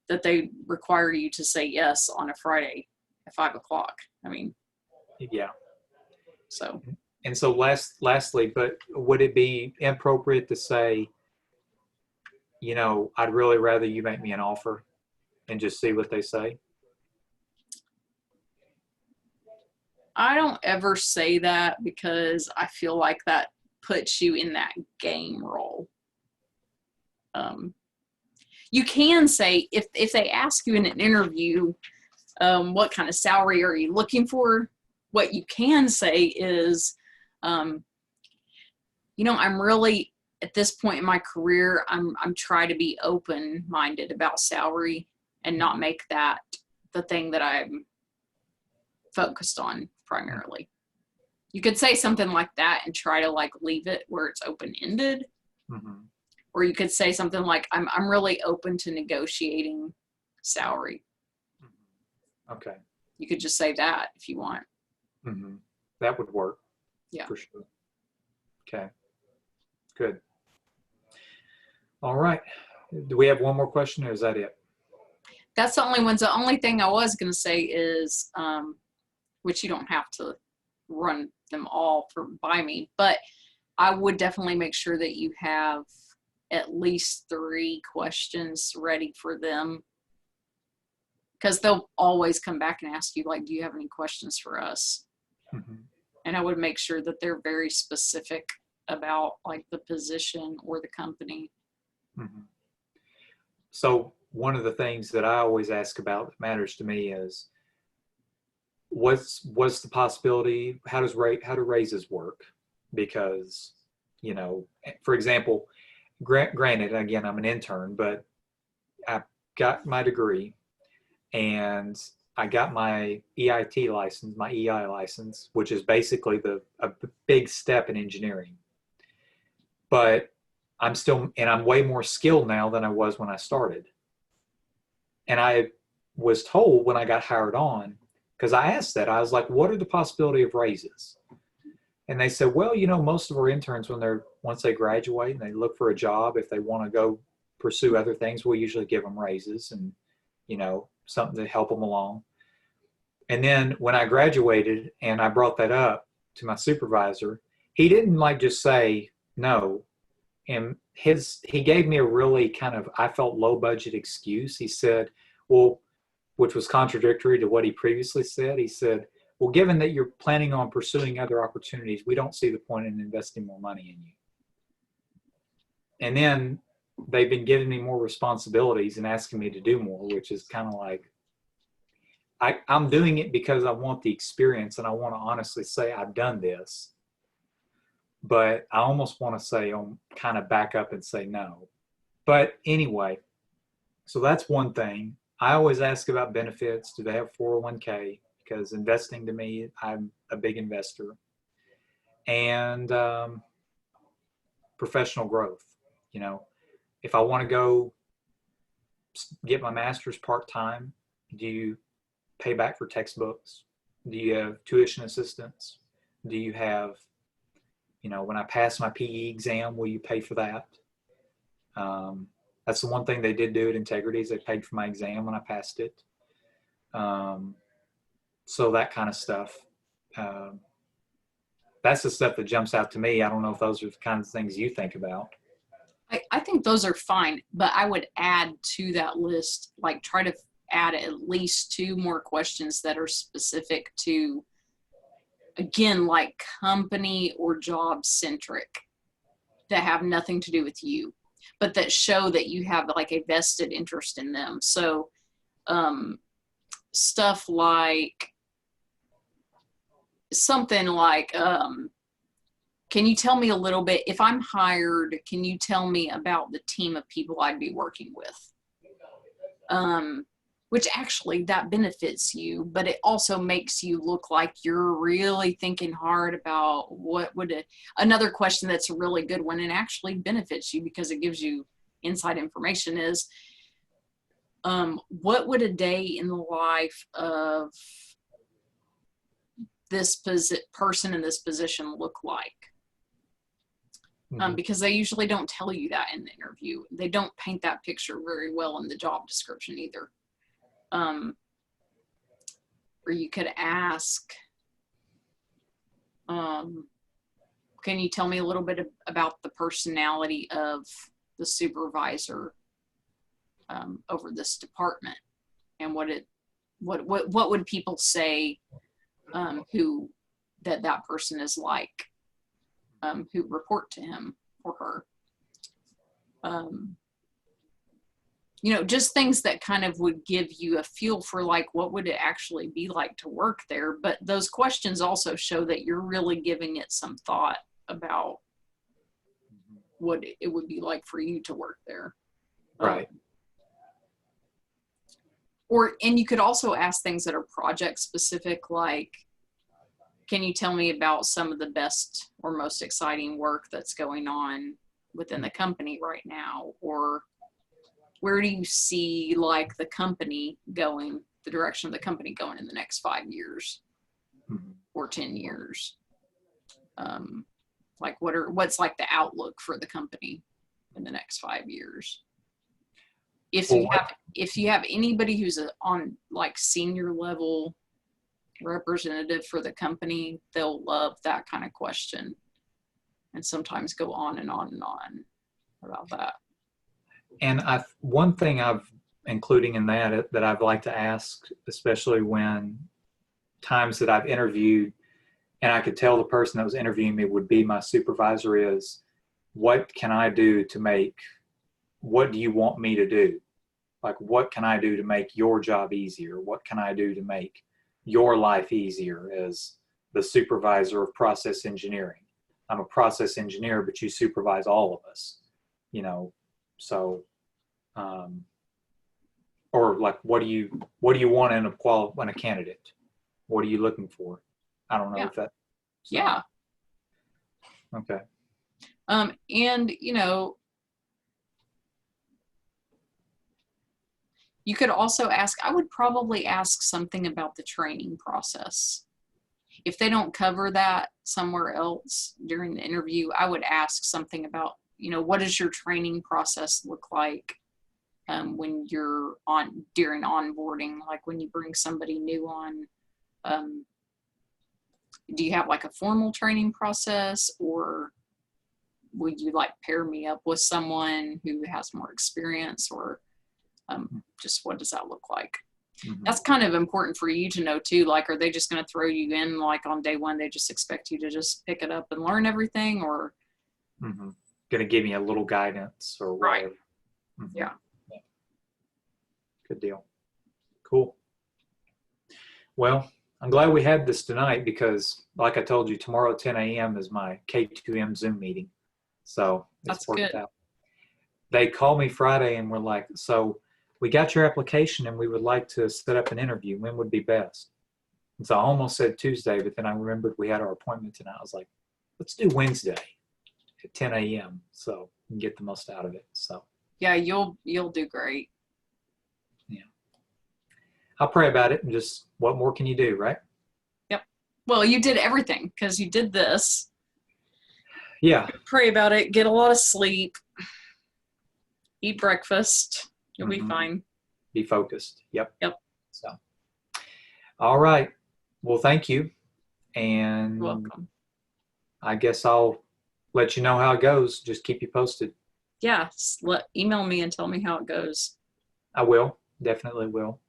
that they require you to say yes on a Friday at 5:00? I mean, Yeah. so And so lastly, but would it be inappropriate to say, I'd really rather you make me an offer and just see what they say? I don't ever say that because I feel like that puts you in that game role. You can say if they ask you in an interview, what kind of salary are you looking for? What you can say is, I'm really at this point in my career, I'm trying to be open-minded about salary and not make that the thing that I'm focused on primarily. You could say something like that and try to like leave it where it's open-ended. Mm-hmm. Or you could say something like, I'm really open to negotiating salary. Okay. You could just say that if you want. Mm-hmm. That would work. Yeah. For sure. Okay. Good. All right. Do we have one more question, or is that it? That's the only ones. The only thing I was going to say is, which you don't have to run them all by me, but I would definitely make sure that you have at least 3 questions ready for them, because they'll always come back and ask you, like, do you have any questions for us? Mm-hmm. And I would make sure that they're very specific about like the position or the company. Mm-hmm. So one of the things that I always ask about that matters to me is what's the possibility? How do raises work? Because, for example, granted, again, I'm an intern, but I got my degree and I got my EIT license, my EI license, which is basically a big step in engineering. But I'm way more skilled now than I was when I started. And I was told when I got hired on, because I asked that, I was like, what are the possibility of raises? And they said, well, most of our interns, once they graduate and they look for a job, if they want to go pursue other things, we usually give them raises and, something to help them along. And then when I graduated and I brought that up to my supervisor, he didn't like just say no. And he gave me a really kind of, I felt, low budget excuse. He said, well, which was contradictory to what he previously said. He said, well, given that you're planning on pursuing other opportunities, we don't see the point in investing more money in you. And then they've been giving me more responsibilities and asking me to do more, which is kind of like, I'm doing it because I want the experience and I want to honestly say I've done this. But I almost want to say, kind of back up and say no. But anyway, so that's one thing. I always ask about benefits. Do they have 401k? Because investing to me, I'm a big investor. And professional growth. If I want to go get my master's part-time, do you pay back for textbooks? Do you have tuition assistance? Do you have, when I pass my PE exam, will you pay for that? That's the one thing they did do at Integrity is they paid for my exam when I passed it. So that kind of stuff. That's the stuff that jumps out to me. I don't know if those are the kinds of things you think about. I think those are fine, but I would add to that list, like try to add at least 2 more questions that are specific to, again, like company or job centric, that have nothing to do with you, but that show that you have like a vested interest in them. So stuff like something like, can you tell me a little bit, if I'm hired, can you tell me about the team of people I'd be working with? Which actually that benefits you, but it also makes you look like you're really thinking hard about what would another question that's a really good one and actually benefits you because it gives you inside information is, what would a day in the life of this person in this position look like? Because they usually don't tell you that in the interview. They don't paint that picture very well in the job description either. Or you could ask, can you tell me a little bit about the personality of the supervisor over this department, and what would people say who that person is like, who report to him or her. Just things that kind of would give you a feel for like, what would it actually be like to work there? But those questions also show that you're really giving it some thought about what it would be like for you to work there. Right. And you could also ask things that are project specific, like, can you tell me about some of the best or most exciting work that's going on within the company right now? Or where do you see like the company going, the direction of the company going in the next 5 years or 10 years? Like what's like the outlook for the company in the next 5 years? If you have anybody who's on like senior level representative for the company, they'll love that kind of question and sometimes go on and on and on about that. And one thing I've including in that I've liked to ask, especially when times that I've interviewed and I could tell the person that was interviewing me would be my supervisor, is what can I do what do you want me to do? Like, what can I do to make your job easier? What can I do to make your life easier as the supervisor of process engineering? I'm a process engineer, but you supervise all of us, so, or like, what do you want in a candidate? What are you looking for? I don't know if that. So. Yeah. Okay. And, you could also ask, I would probably ask something about the training process. If they don't cover that somewhere else during the interview, I would ask something about, what does your training process look like when you're during onboarding, like when you bring somebody new on? Do you have like a formal training process, or would you like pair me up with someone who has more experience, or just what does that look like? That's kind of important for you to know too. Like, are they just going to throw you in like on day one? They just expect you to just pick it up and learn everything, or going to give me a little guidance or whatever? Right. Yeah. Good deal. Cool. Well, I'm glad we had this tonight because, like I told you, tomorrow at 10 a.m. is my K2M Zoom meeting. So it's worked out. They called me Friday and were like, so we got your application and we would like to set up an interview. When would be best? And so I almost said Tuesday, but then I remembered we had our appointment tonight. I was like, let's do Wednesday at 10 a.m. so we can get the most out of it. So yeah, you'll do great. Yeah. I'll pray about it and just, what more can you do, right? Yep. Well, you did everything because you did this. Yeah. Pray about it. Get a lot of sleep. eat breakfast. You'll be Mhm. fine. Be focused. Yep. Yep. So, all right. Well, thank you. You're And welcome. I guess I'll let you know how it goes. Just keep you posted. Yeah, email me and tell me how it goes. I will. Definitely will.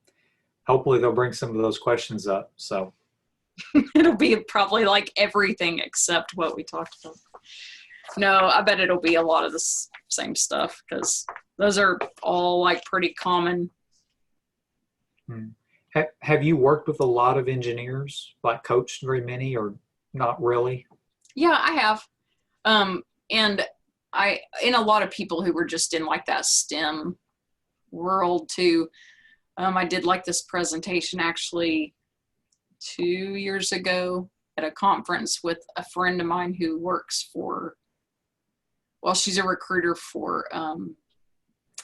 Hopefully they'll bring some of those questions up. So, It'll be probably like everything except what we talked about. No, I bet it'll be a lot of the same stuff because those are all like pretty common. have you worked with a lot of engineers, like coached very many, or not really? Yeah, I have. And in a lot of people who were just in like that STEM world too. I did like this presentation actually 2 years ago at a conference with a friend of mine who works for, well, she's a recruiter for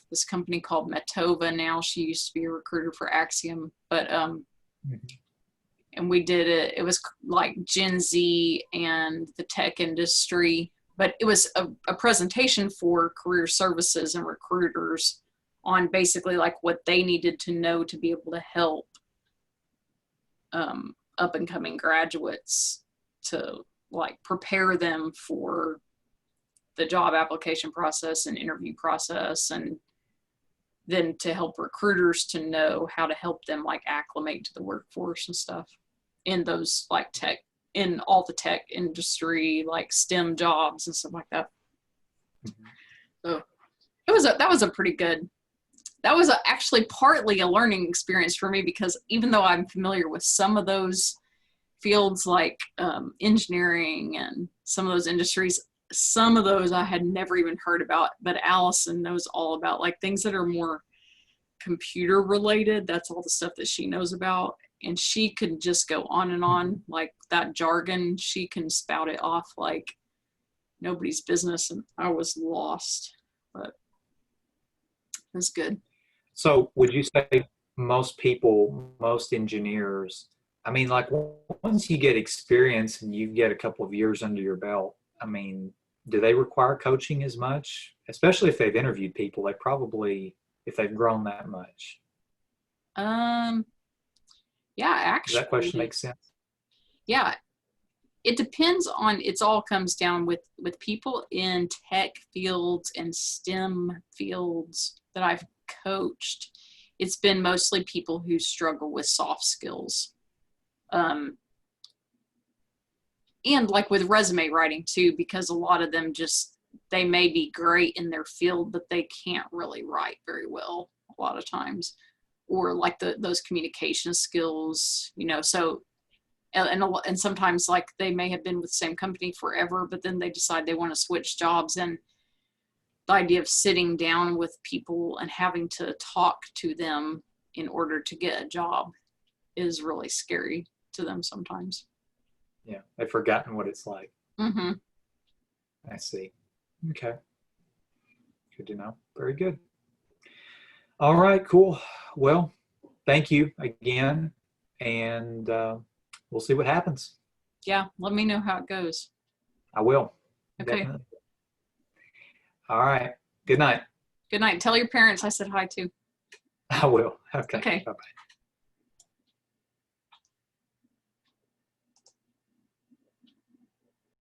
this company called Metova now. She used to be a recruiter for Axiom, but and we did it. It was like Gen Z and the tech industry, but it was a presentation for career services and recruiters on basically like what they needed to know to be able to help up and coming graduates to like prepare them for the job application process and interview process, and then to help recruiters to know how to help them like acclimate to the workforce and stuff in those like tech, in all the tech industry, like STEM jobs and stuff like that. So that was a pretty good, that was actually partly a learning experience for me, because even though I'm familiar with some of those fields like engineering and some of those industries, some of those I had never even heard about, but Allison knows all about, like things that are more computer related. That's all the stuff that she knows about. And she could just go on and on, like that jargon, she can spout it off like nobody's business. And I was lost, but it was good. So, would you say most people, most engineers, I mean, like once you get experience and you get a couple of years under your belt, I mean, do they require coaching as much? Especially if they've interviewed people, they probably, if they've grown that much. Yeah, Does that question actually, make sense? yeah, it depends on, it's all comes down with people in tech fields and STEM fields that I've coached. It's been mostly people who struggle with soft skills. And like with resume writing too, because a lot of them just, they may be great in their field, but they can't really write very well a lot of times, or like those communication skills, you know. So and sometimes like they may have been with the same company forever, but then they decide they want to switch jobs, and the idea of sitting down with people and having to talk to them in order to get a job is really scary to them sometimes. Yeah, they've forgotten what it's like. Mm-hmm. I see. Okay. Good to know. Very good. All right, cool. Well, thank you again, and we'll see what happens. Yeah, let me know how it goes. I will. Okay. Definitely. All right. Good night. Good night. Tell your parents I said hi too. I will. Okay. Okay. Bye-bye.